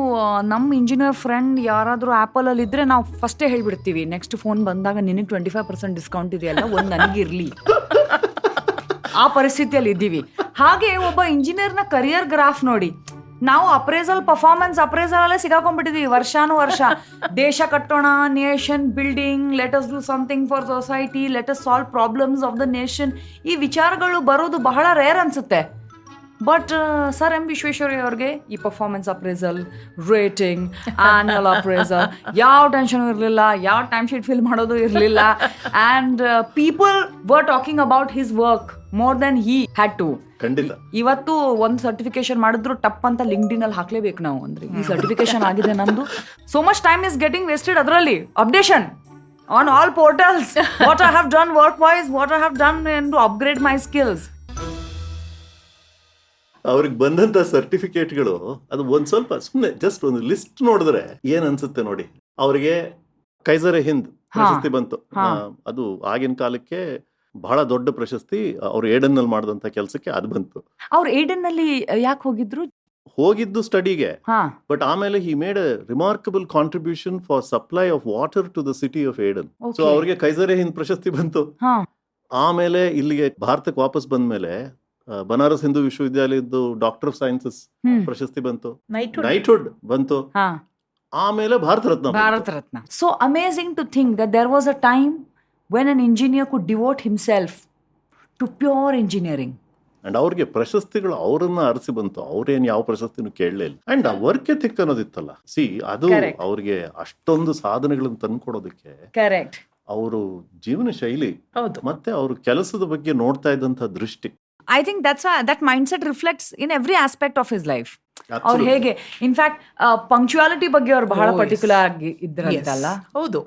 ನಮ್ಮ ಇಂಜಿನಿಯರ್ ಫ್ರೆಂಡ್ ಯಾರಾದ್ರೂ ಆಪಲ್ ಅಲ್ಲಿ ಇದ್ರೆ ನಾವು ಫಸ್ಟೇ ಹೇಳ್ಬಿಡ್ತೀವಿ, ನೆಕ್ಸ್ಟ್ ಫೋನ್ ಬಂದಾಗ ನಿನಗೆ 25% ಡಿಸ್ಕೌಂಟ್ ಇದೆಯಲ್ಲ, ಒಂದು ನನಗಿರ್ಲಿ. ಆ ಪರಿಸ್ಥಿತಿಯಲ್ಲಿ ಇದ್ದೀವಿ. ಹಾಗೆ ಒಬ್ಬ ಇಂಜಿನಿಯರ್ನ ಕರಿಯರ್ ಗ್ರಾಫ್ ನೋಡಿ, ನಾವು ಅಪ್ರೇಸಲ್ ಪರ್ಫಾರ್ಮೆನ್ಸ್ ಅಪ್ರೇಸಲ್ ಅಲ್ಲೇ ಸಿಗಾಕೊಂಡ್ಬಿಟ್ಟಿದೀವಿ ವರ್ಷಾನುವರ್ಷ. ದೇಶ ಕಟ್ಟೋಣ, nation building, let us do something for society, let us solve problems of the nation, ಈ ವಿಚಾರಗಳು ಬರೋದು ಬಹಳ ರೇರ್ ಅನ್ಸುತ್ತೆ. ಬಟ್ ಸರ್ ಎಂ ವಿಶ್ವೇಶ್ವರಯ್ಯ ಅವ್ರಿಗೆ ಈ performance appraisal, rating, annual appraisal ಯಾವ ಟೆನ್ಷನ್ ಇರಲಿಲ್ಲ, ಯಾವ ಟೈಮ್ ಶೀಟ್ ಫಿಲ್ ಮಾಡೋದು ಇರಲಿಲ್ಲ. And people were talking about his work more than he had to. ಖಂಡಿತ. ಇವತ್ತು ಒಂದು ಸರ್ಟಿಫಿಕೇಶನ್ ಮಾಡಿದ್ರು ಟಪ್ ಅಂತ ಲಿಂಕ್ಡ್ಇನ್ ಅಲ್ಲಿ ಹಾಕ್ಲೇಬೇಕು ನಾವು. ಅಂದ್ರೆ ಈ ಸರ್ಟಿಫಿಕೇಶನ್ ಆಗಿದೆ ನಮ್ದು, so much time is getting wasted. ಅದರಲ್ಲಿ updation on all portals, what I have done work wise, what I have done to upgrade my skills. ಅವ್ರಿಗೆ ಬಂದಂತ ಸರ್ಟಿಫಿಕೇಟ್ಗಳು ಅದು ಒಂದ್ ಸ್ವಲ್ಪ ಸುಮ್ಮನೆ ಜಸ್ಟ್ ಒಂದು ಲಿಸ್ಟ್ ನೋಡಿದ್ರೆ ಏನ್ ಅನ್ಸುತ್ತೆ ನೋಡಿ. ಅವ್ರಿಗೆ ಕೈಸರ್ ಹಿಂದ್ ಪ್ರಶಸ್ತಿ ಬಂತು, ಅದು ಆಗಿನ ಕಾಲಕ್ಕೆ ಬಹಳ ದೊಡ್ಡ ಪ್ರಶಸ್ತಿ. ಅವ್ರು ಏಡನ್ ನಲ್ಲಿ ಮಾಡಿದಂತ ಕೆಲಸಕ್ಕೆ ಅದು ಬಂತು. ಅವ್ರು ಏಡನ್ ನಲ್ಲಿ ಯಾಕೆ ಹೋಗಿದ್ದು ಸ್ಟಡಿಗೆ, ಬಟ್ ಆಮೇಲೆ he made a remarkable contribution for supply of water to the city of Aden. So ಅವ್ರಿಗೆ ಕೈಸರ್ ಹಿಂದ್ ಪ್ರಶಸ್ತಿ ಬಂತು. ಆಮೇಲೆ ಇಲ್ಲಿಗೆ ಭಾರತಕ್ಕೆ ವಾಪಸ್ ಬಂದ್ಮೇಲೆ ಬನಾರಸ್ ಹಿಂದೂ ವಿಶ್ವವಿದ್ಯಾಲಯದ್ದು ಡಾಕ್ಟರ್ ಆಫ್ ಸೈನ್ಸಸ್ ಪ್ರಶಸ್ತಿ ಬಂತು, ನೈಟ್ಹುಡ್ ಬಂತು. ಆಮೇಲೆ ಭಾರತ ರತ್ನ ಬಂತು. Bharat Ratna. So amazing to think that there was a time when an engineer could devote himself to pure engineering. And ಅವ್ರಿಗೆ ಪ್ರಶಸ್ತಿಗಳು ಅವರನ್ನ ಅರಸಿ ಬಂತು. ಅವ್ರೇನ್ ಯಾವ ಪ್ರಶಸ್ತಿನೂ ಕೇಳಲೇ ಇಲ್ಲ. ಅಂಡ್ ಆ ವರ್ಕ್ ಎಥಿಕ್ ಅನ್ನೋದಿತ್ತಲ್ಲ, ಅದು Correct. ಅವ್ರಿಗೆ ಅಷ್ಟೊಂದು ಸಾಧನೆಗಳನ್ನು ತಂದ್ಕೊಡೋದಕ್ಕೆ Correct. ಅವರು ಜೀವನ ಶೈಲಿ ಹೌದು. ಮತ್ತೆ ಅವರು ಕೆಲಸದ ಬಗ್ಗೆ ನೋಡ್ತಾ ಇದ್ದಂತ ದೃಷ್ಟಿ. I think that's why that mindset reflects in every aspect of his life. ಅವ್ರು Absolutely. ಹೇಗೆ ಇನ್ಫ್ಯಾಕ್ಟ್ ಪಂಕ್ಚುಯಾಲಿಟಿ ಬಗ್ಗೆ ಅವ್ರು ಬಹಳ Oh, yes. ಪರ್ಟಿಕ್ಯುಲರ್ ಆಗಿ ಇದ್ರಂತಲ್ಲ. ಹೌದು.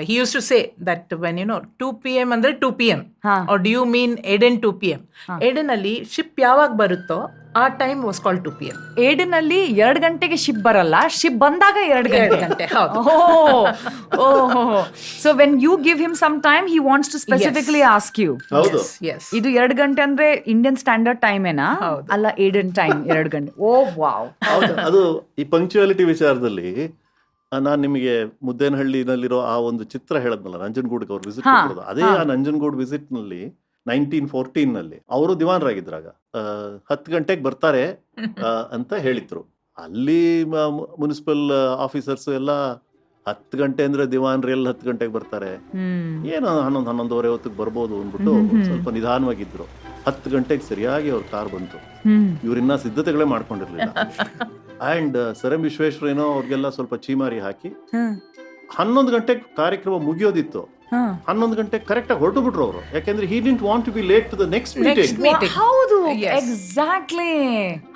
He used to say that when 2 p.m. ಅಂದ್ರೆ 2 p.m. ಹಾ. or do you mean Aden 2 p.m. Aden ಅಲ್ಲಿ ಶಿಪ್ ಯಾವಾಗ ಬರುತ್ತೋ ಆ time was called 2 p.m. Aiden ಅಲ್ಲಿ 2 ಗಂಟೆಗೆ ಶಿಪ್ ಬರಲ್ಲ, ಶಿಪ್ ಬಂದಾಗ 2 ಗಂಟೆ. ಹೌದು. So when you give him some time he wants to specifically ask you, ಹೌದು. Yes. ಇದು 2 ಗಂಟೆ ಅಂದ್ರೆ ಇಂಡಿಯನ್ ಸ್ಟ್ಯಾಂಡರ್ಡ್ ಟೈಮ್ ಏನಾ? ಹೌದು. ಅಲ್ಲ, ಏಡನ್ ಟೈಮ್ 2 ಗಂಟೆ. ಓ ವಾವ್. ಅದು ಈ ಪಂಕ್ಚುಯಾಲಿಟಿ ವಿಚಾರದಲ್ಲಿ ನಾನು ನಿಮಗೆ ಮುದ್ದೇನಹಳ್ಳಿನಲ್ಲಿರೋ ಆ ಒಂದು ಚಿತ್ರ ಹೇಳದ್ನಲ್ಲ, ನಂಜನಗೂಡಿಗೆ ಅವ್ರು ವಿಸಿಟ್ ಹಾ, ಕೊಡೋದು. ಅದೇ ಆ ನಂಜನಗೂಡು ವಿಸಿಟ್ ನಲ್ಲಿ 1914 ನಲ್ಲಿ ಅವರು ದಿವಾನರಾಗಿದ್ರಾಗ 10 ಗಂಟೆಗೆ ಬರ್ತಾರೆ ಅಂತ ಹೇಳಿದ್ರು. ಅಲ್ಲಿ ಮುನ್ಸಿಪಲ್ ಆಫೀಸರ್ಸ್ ಎಲ್ಲ 10 ಗಂಟೆ ಅಂದ್ರೆ ದಿವಾನ್ರು ಎಲ್ಲ 10 ಗಂಟೆಗೆ ಬರ್ತಾರೆ, ಏನೋ 11-11:30 ಹೊತ್ತಿಗೆ ಬರ್ಬೋದು ಅಂದ್ಬಿಟ್ಟು ಸ್ವಲ್ಪ ನಿಧಾನವಾಗಿದ್ರು. 10 ಗಂಟೆಗೆ ಸರಿಯಾಗಿ ಅವ್ರ ಕಾರ್ ಬಂತು. ಇವ್ರಿನ್ನ ಸಿದ್ಧತೆಗಳೇ ಮಾಡ್ಕೊಂಡಿರ್ಲಿಲ್ಲ. ಅಂಡ್ ಸರ್ ಎಂ ವಿಶ್ವೇಶ್ವರಯ್ಯನೋ ಅವ್ರಿಗೆಲ್ಲ ಸ್ವಲ್ಪ ಚೀಮಾರಿ ಹಾಕಿ 11 ಗಂಟೆಗೆ ಕಾರ್ಯಕ್ರಮ ಮುಗಿಯೋದಿತ್ತು. 11 ಗಂಟೆಗೆ ಕರೆಕ್ಟ್ ಆಗಿ ಹೊರಟು ಬಿಟ್ರು ಅವರು. ಯಾಕೆಂದ್ರೆ he didn't want to be late to the next meeting. ಹೌದು, Yes. ಎಕ್ಸಾಕ್ಟ್ಲಿ.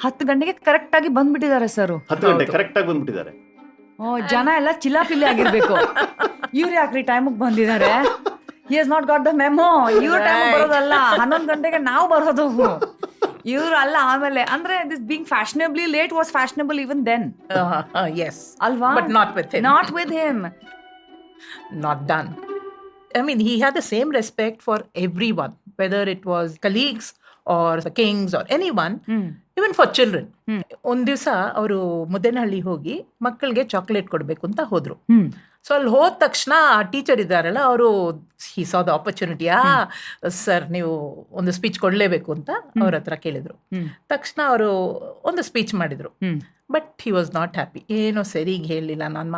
10 ಗಂಟೆಗೆ ಕರೆಕ್ಟ್ ಆಗಿ ಬಂದ್ಬಿಟ್ಟಿದ್ದಾರೆ ಸರ್. 10 ಗಂಟೆ ಕರೆಕ್ಟ್ ಆಗಿ ಬಂದ್ಬಿಟ್ಟಿದ್ದಾರೆ. ಜನ ಎಲ್ಲ ಚಿಲ್ಲಾಪಿಲ್ಲಿ ಆಗಿರ್ಬೇಕು. ಇವ್ರು ಯಾಕ್ರಿ ಟೈಮಿಗೆ ಬಂದಿದ್ದಾರೆ? He has not got the memo. ಇವ್ರ ಟೈಮ್ ಬರೋದಲ್ಲ, 11 ಗಂಟೆಗೆ ನಾವು ಬರೋದು. ಇವ್ರು ಅಲ್ಲ. ಆಮೇಲೆ ಅಂದ್ರೆ this being fashionably late was fashionable even then. Yes. ಅಲ್ವಾ? But not with him. Not with him. Not done. I mean, he had the same respect for everyone, whether it was colleagues or the kings or anyone, even for children. ಒಂದ್ ದಿವಸ ಅವರು ಮುದ್ದೇನಹಳ್ಳಿ ಹೋಗಿ ಮಕ್ಕಳಿಗೆ chocolate ಕೊಡ್ಬೇಕು ಅಂತ ಹೋದ್ರು. So ಅಲ್ಲಿ ಹೋದ ತಕ್ಷಣ ಆ ಟೀಚರ್ ಇದ್ದಾರಲ್ಲ, ಅವರು ಹಿ ಸಾ ದ ಆಪರ್ಚುನಿಟಿ. ಸರ್ ನೀವು ಒಂದು ಸ್ಪೀಚ್ ಕೊಡ್ಲೇಬೇಕು ಅಂತ ಅವ್ರ ಹತ್ರ ಕೇಳಿದ್ರು. ತಕ್ಷಣ ಅವರು ಒಂದು ಸ್ಪೀಚ್ ಮಾಡಿದ್ರು. But he was not happy. ಏನೋ ಸರಿಗೆ ಹೇಳಲಿಲ್ಲ, ನಾನು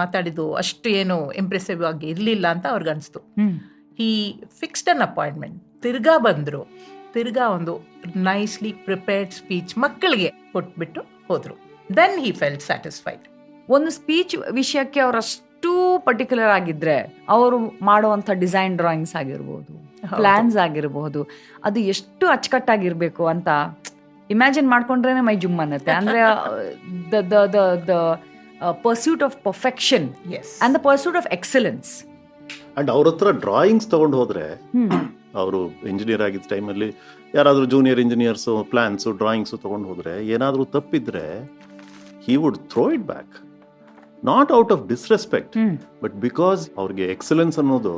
ಮಾತಾಡಿದ್ದು ಅಷ್ಟು ಏನು ಇಂಪ್ರೆಸಿವ್ ಆಗಿ ಇರಲಿಲ್ಲ ಅಂತ ಅವ್ರಿಗೆ ಅನಿಸ್ತು. ಹಿ ಫಿಕ್ಸ್ಡ್ ಅನ್ ಅಪಾಯಿಂಟ್ಮೆಂಟ್. ತಿರ್ಗಾ ಬಂದರು. ತಿರ್ಗಾ ಒಂದು ನೈಸ್ಲಿ ಪ್ರಿಪೇರ್ಡ್ ಸ್ಪೀಚ್ ಮಕ್ಕಳಿಗೆ ಕೊಟ್ಬಿಟ್ಟು ಹೋದ್ರು. Then he felt satisfied. ಒಂದು ಸ್ಪೀಚ್ ವಿಷಯಕ್ಕೆ ಅವ್ರು ಅಷ್ಟು ಪರ್ಟಿಕ್ಯುಲರ್ ಆಗಿದ್ರೆ ಅವರು ಮಾಡುವಂಥ ಡಿಸೈನ್ ಡ್ರಾಯಿಂಗ್ಸ್ ಆಗಿರ್ಬೋದು, ಪ್ಲಾನ್ಸ್ ಆಗಿರ್ಬೋದು, ಅದು ಎಷ್ಟು ಅಚ್ಚುಕಟ್ಟಾಗಿರ್ಬೇಕು ಅಂತ ಇಮ್ಯಾಜಿನ್ ಮಾಡ್ಕೊಂಡ್ರೇನೆ ಮೈ ಜುಮ್ ಅನ್ನತ್ತೆ. ಅಂದ್ರೆ the pursuit of perfection and the pursuit of excellence. And ಅವ್ರ ಹತ್ರ ಡ್ರಾಯಿಂಗ್ಸ್ ತಗೊಂಡು ಹೋದ್ರೆ, ಅವರು ಇಂಜಿನಿಯರ್ ಆಗಿದ್ದ ಟೈಮಲ್ಲಿ ಯಾರಾದ್ರೂ ಜೂನಿಯರ್ ಇಂಜಿನಿಯರ್ಸು ಪ್ಲಾನ್ಸು ಡ್ರಾಯಿಂಗ್ಸು ತಗೊಂಡು ಹೋದ್ರೆ ಏನಾದ್ರೂ ತಪ್ಪಿದ್ರೆ he would throw it back. Not out of disrespect, but because ಅವ್ರಿಗೆ ಎಕ್ಸಲೆನ್ಸ್ ಅನ್ನೋದು,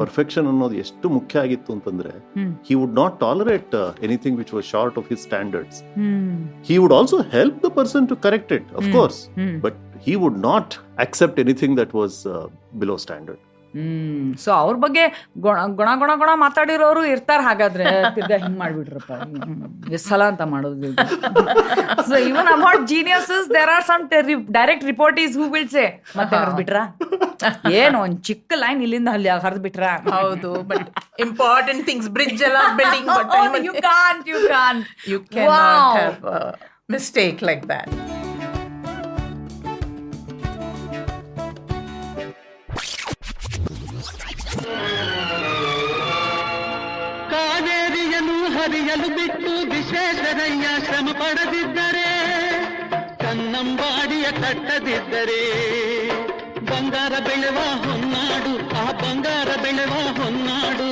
ಪರ್ಫೆಕ್ಷನ್ ಅನ್ನೋದು ಎಷ್ಟು ಮುಖ್ಯ ಆಗಿತ್ತು ಅಂತಂದ್ರೆ, he would not tolerate anything which was short of his standards. He would also help the person to correct it, of course, but he would not accept anything that was below standard. So ಅವ್ರ ಬಗ್ಗೆ ಗುಣ ಮಾತಾಡಿರೋರು ಇರ್ತಾರ. ಹಾಗಾದ್ರೆ ತಿರ್ಗಾ ಹಿಂಗ್ ಮಾಡ್ಬಿಟ್ರಪ್ಪ, ಎಷ್ಟ್ ಸಲ ಅಂತ ಮಾಡೋದು. So even about geniuses there are some direct reportees who will say, ಮತ್ತೆ ಹರಿದ್ ಬಿಟ್ರ ಏನು ಒಂದ್ ಚಿಕ್ಕ ಲೈನ್ ಇಲ್ಲಿಂದ ಅಲ್ಲಿ ಹರಿದ್ ಬಿಟ್ರ. ಹೌದು, ಬಟ್ ಇಂಪಾರ್ಟೆಂಟ್ ಥಿಂಗ್ಸ್, ಬ್ರಿಡ್ಜ್ ಎಲ್ಲ building, you can't you cannot have a mistake like that. ಕಾವೇರಿಯನ್ನು ಹರಿಯಲು ಬಿಟ್ಟು ವಿಶ್ವೇಶ್ವರಯ್ಯ ಶ್ರಮ ಪಡೆದಿದ್ದರೆ, ಕನ್ನಂಬಾಡಿಯ ಕಟ್ಟದಿದ್ದರೆ, ಬಂಗಾರ ಬೆಳೆವ ಹೊನ್ನಾಡು, ಆ ಬಂಗಾರ ಬೆಳೆವ ಹೊನ್ನಾಡು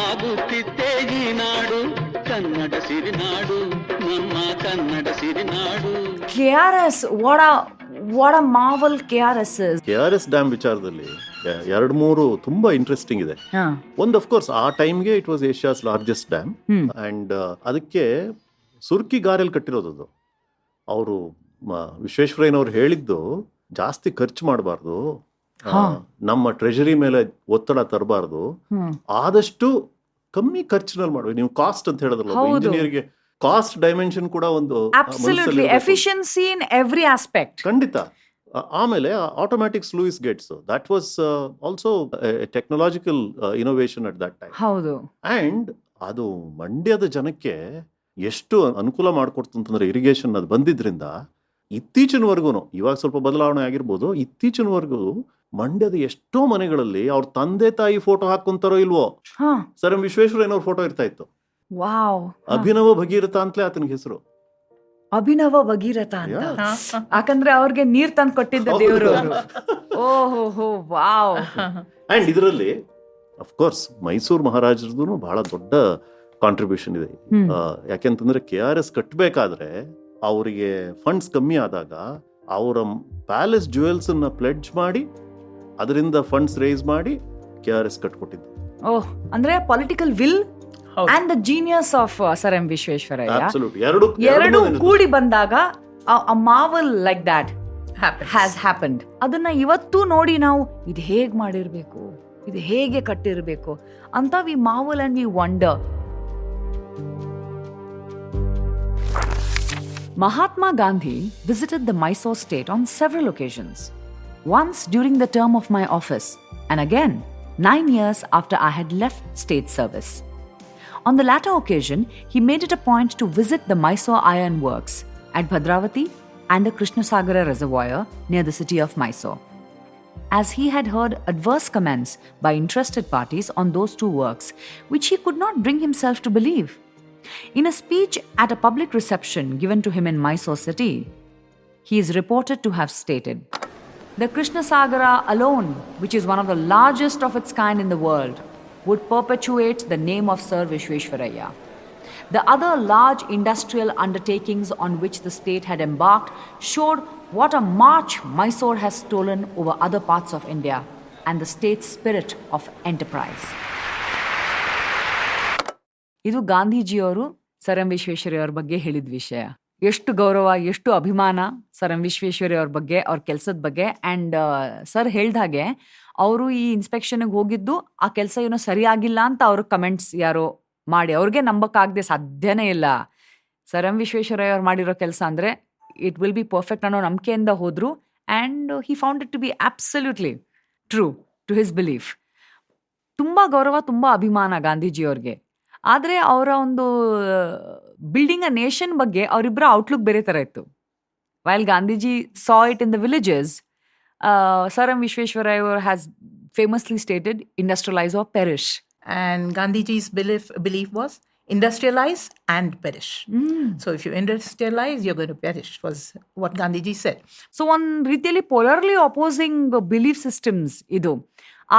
ಆಗುತ್ತಿತ್ತೇ ಈ ನಾಡು, ಕನ್ನಡ ಸಿರಿನಾಡು, ನಮ್ಮ ಕನ್ನಡ ಸಿರಿನಾಡು. KRS, what a marvel KRS is. KRS dam ವಿಚಾರದಲ್ಲಿ 2-3 ತುಂಬಾ ಇಂಟ್ರೆಸ್ಟಿಂಗ್ ಇದೆ. ಒಂದು ಅಫ್ ಕೋರ್ಸ್ ಆ ಟೈಮ್ಗೆ it was Asia's largest dam. And ಅದಕ್ಕೆ ಸುರ್ಕಿ ಗಾರೆಲ್ ಕಟ್ಟಿರೋದು. ಅದು ಅವರು ವಿಶ್ವೇಶ್ವರಯ್ಯನವ್ರು ಹೇಳಿದ್ದು, ಜಾಸ್ತಿ ಖರ್ಚು ಮಾಡಬಾರ್ದು, ನಮ್ಮ ಟ್ರೆಜರಿ ಮೇಲೆ ಒತ್ತಡ ತರಬಾರ್ದು, ಆದಷ್ಟು ಕಮ್ಮಿ ಖರ್ಚಿನಲ್ಲಿ ಮಾಡ್ಬೇಕು. ನೀವು ಕಾಸ್ಟ್ ಅಂತ ಹೇಳಿದ್ರಲ್ಲ, ಇಂಜಿನಿಯರ್ಗೆ ಕಾಸ್ಟ್ ಡೈಮೆನ್ಷನ್ ಕೂಡ ಒಂದು ಎಫಿಷಿಯನ್ಸಿ ಇನ್ ಎವ್ರಿ ಆಸ್ಪೆಕ್ಟ್. ಖಂಡಿತ. ಆಮೇಲೆ automatic sluice Gates, that was also technological innovation at that time. ಹೌದು. ಅಂಡ್ ಅದು ಮಂಡ್ಯದ ಜನಕ್ಕೆ ಎಷ್ಟು ಅನುಕೂಲ ಮಾಡಿಕೊಡ್ತು ಅಂತಂದ್ರೆ, ಇರಿಗೇಷನ್ ಅದು ಬಂದಿದ್ರಿಂದ ಇತ್ತೀಚಿನವರೆಗೂ, ಇವಾಗ ಸ್ವಲ್ಪ ಬದಲಾವಣೆ ಆಗಿರ್ಬೋದು, ಇತ್ತೀಚಿನವರೆಗೂ ಮಂಡ್ಯದ ಎಷ್ಟೋ ಮನೆಗಳಲ್ಲಿ ಅವ್ರ ತಂದೆ ತಾಯಿ ಫೋಟೋ ಹಾಕೊಂತಾರೋ ಇಲ್ವೋ, ಹಾ, ಸರ್ ಎಂ ವಿಶ್ವೇಶ್ವರಯ್ಯನವ್ರ ಫೋಟೋ ಇರ್ತಾ ಇತ್ತು. ವಾವ್. ಅಭಿನವ ಭಗೀರಥ ಅಂತಲೇ ಆತನಿಗೆ ಹೆಸರು. ಅಭಿನವ ಭಗೀರಥ ಅಂತ, ಯಾಕಂದ್ರೆ ಅವ್ರಿಗೆ ನೀರ್ ತಂದು ಕೊಟ್ಟಿದ್ದ ದೇವರು. ಓಹೋ, ವಾವ್. ಅಂಡ್ ಇದರಲ್ಲಿ ಅಫ್ಕೋರ್ಸ್ ಮೈಸೂರು ಮಹಾರಾಜರದು ಬಹಳ ದೊಡ್ಡ ಕಾಂಟ್ರಿಬ್ಯೂಷನ್ ಇದೆ. ಯಾಕೆಂತಂದ್ರೆ KRS ಕಟ್ಟಬೇಕಾದ್ರೆ ಅವರಿಗೆ ಫಂಡ್ಸ್ ಕಮ್ಮಿ ಆದಾಗ ಅವರ ಪ್ಯಾಲೇಸ್ ಜುವೆಲ್ಸ್ ಅನ್ನ ಪ್ಲೆಡ್ಜ್ ಮಾಡಿ ಅದರಿಂದ ಫಂಡ್ಸ್ ರೇಸ್ ಮಾಡಿ KRS ಕಟ್ಕೊಟ್ಟಿದ್ದು. ಓಹ್, ಅಂದ್ರೆ political will and the genius of sir M Visvesvaraya ಎರಡು ಕೂಡಿ ಬಂದಾಗ a marvel like that has happened. ಅದನ್ನ ಇವತ್ತು ನೋಡಿ ನಾವು ಇದು ಹೇಗ್ ಮಾಡಿರ್ಬೇಕು, ಇದು ಹೇಗೆ ಕಟ್ಟಿರ್ಬೇಕು ಅಂತ V marvel and we wonder. Mahatma Gandhi visited the Mysore state on several occasions. Once during the term of my office, and again 9 years after I had left state service. On the latter occasion, he made it a point to visit the Mysore Iron Works at Bhadravati and the Krishnasagara Reservoir near the city of Mysore, as he had heard adverse comments by interested parties on those two works, which he could not bring himself to believe. In a speech at a public reception given to him in Mysore city, he is reported to have stated, "The Krishnasagara alone, which is one of the largest of its kind in the world, would perpetuate the name of Sir Vishweshwaraya. The other large industrial undertakings on which the state had embarked showed what a march Mysore has stolen over other parts of India and the state's spirit of enterprise." ಇದು ಗಾಂಧೀಜಿಯವರು sir M Visvesvaraya ಅವ್ರ ಬಗ್ಗೆ ಹೇಳಿದ ವಿಷಯ. ಎಷ್ಟು ಗೌರವ, ಎಷ್ಟು ಅಭಿಮಾನ ಸರ್ ಎಂ ವಿಶ್ವೇಶ್ವರಯ್ಯ ಅವ್ರ ಬಗ್ಗೆ, ಅವ್ರ ಕೆಲಸದ ಬಗ್ಗೆ. ಆ್ಯಂಡ್ ಸರ್ ಹೇಳ್ದ ಹಾಗೆ ಅವರು ಈ ಇನ್ಸ್ಪೆಕ್ಷನ್ಗೆ ಹೋಗಿದ್ದು ಆ ಕೆಲಸ ಏನೋ ಸರಿಯಾಗಿಲ್ಲ ಅಂತ ಅವರು ಕಮೆಂಟ್ಸ್ ಯಾರೋ ಮಾಡಿ ಅವ್ರಿಗೆ ನಂಬಕ್ಕಾಗದೆ ಸಾಧ್ಯನೇ ಇಲ್ಲ. ಸರ್ ಎಂ ವಿಶ್ವೇಶ್ವರಯ್ಯ ಅವ್ರು ಮಾಡಿರೋ ಕೆಲಸ ಅಂದರೆ ಇಟ್ ವಿಲ್ ಬಿ ಪರ್ಫೆಕ್ಟ್ ಅನ್ನೋ ನಂಬಿಕೆಯಿಂದ ಹೋದರು. And he found it to be absolutely true to his belief. ತುಂಬ ಗೌರವ, ತುಂಬ ಅಭಿಮಾನ ಗಾಂಧೀಜಿಯವ್ರಿಗೆ. ಆದರೆ ಅವರ ಒಂದು ಬಿಲ್ಡಿಂಗ್ ಅ ನೇಷನ್ ಬಗ್ಗೆ ಅವರಿಬ್ಬರ ಔಟ್ಲುಕ್ ಬೇರೆ ಥರ ಇತ್ತು. While Gandhiji saw it in the villages, sir M Visvesvaraya has famously stated, industrialize or perish. And Gandhiji's belief was industrialize and perish. So if you industrialize, you're going to perish, was what Gandhiji said. So ಒಂದು ರೀತಿಯಲ್ಲಿ polarly opposing belief systems ಇದು.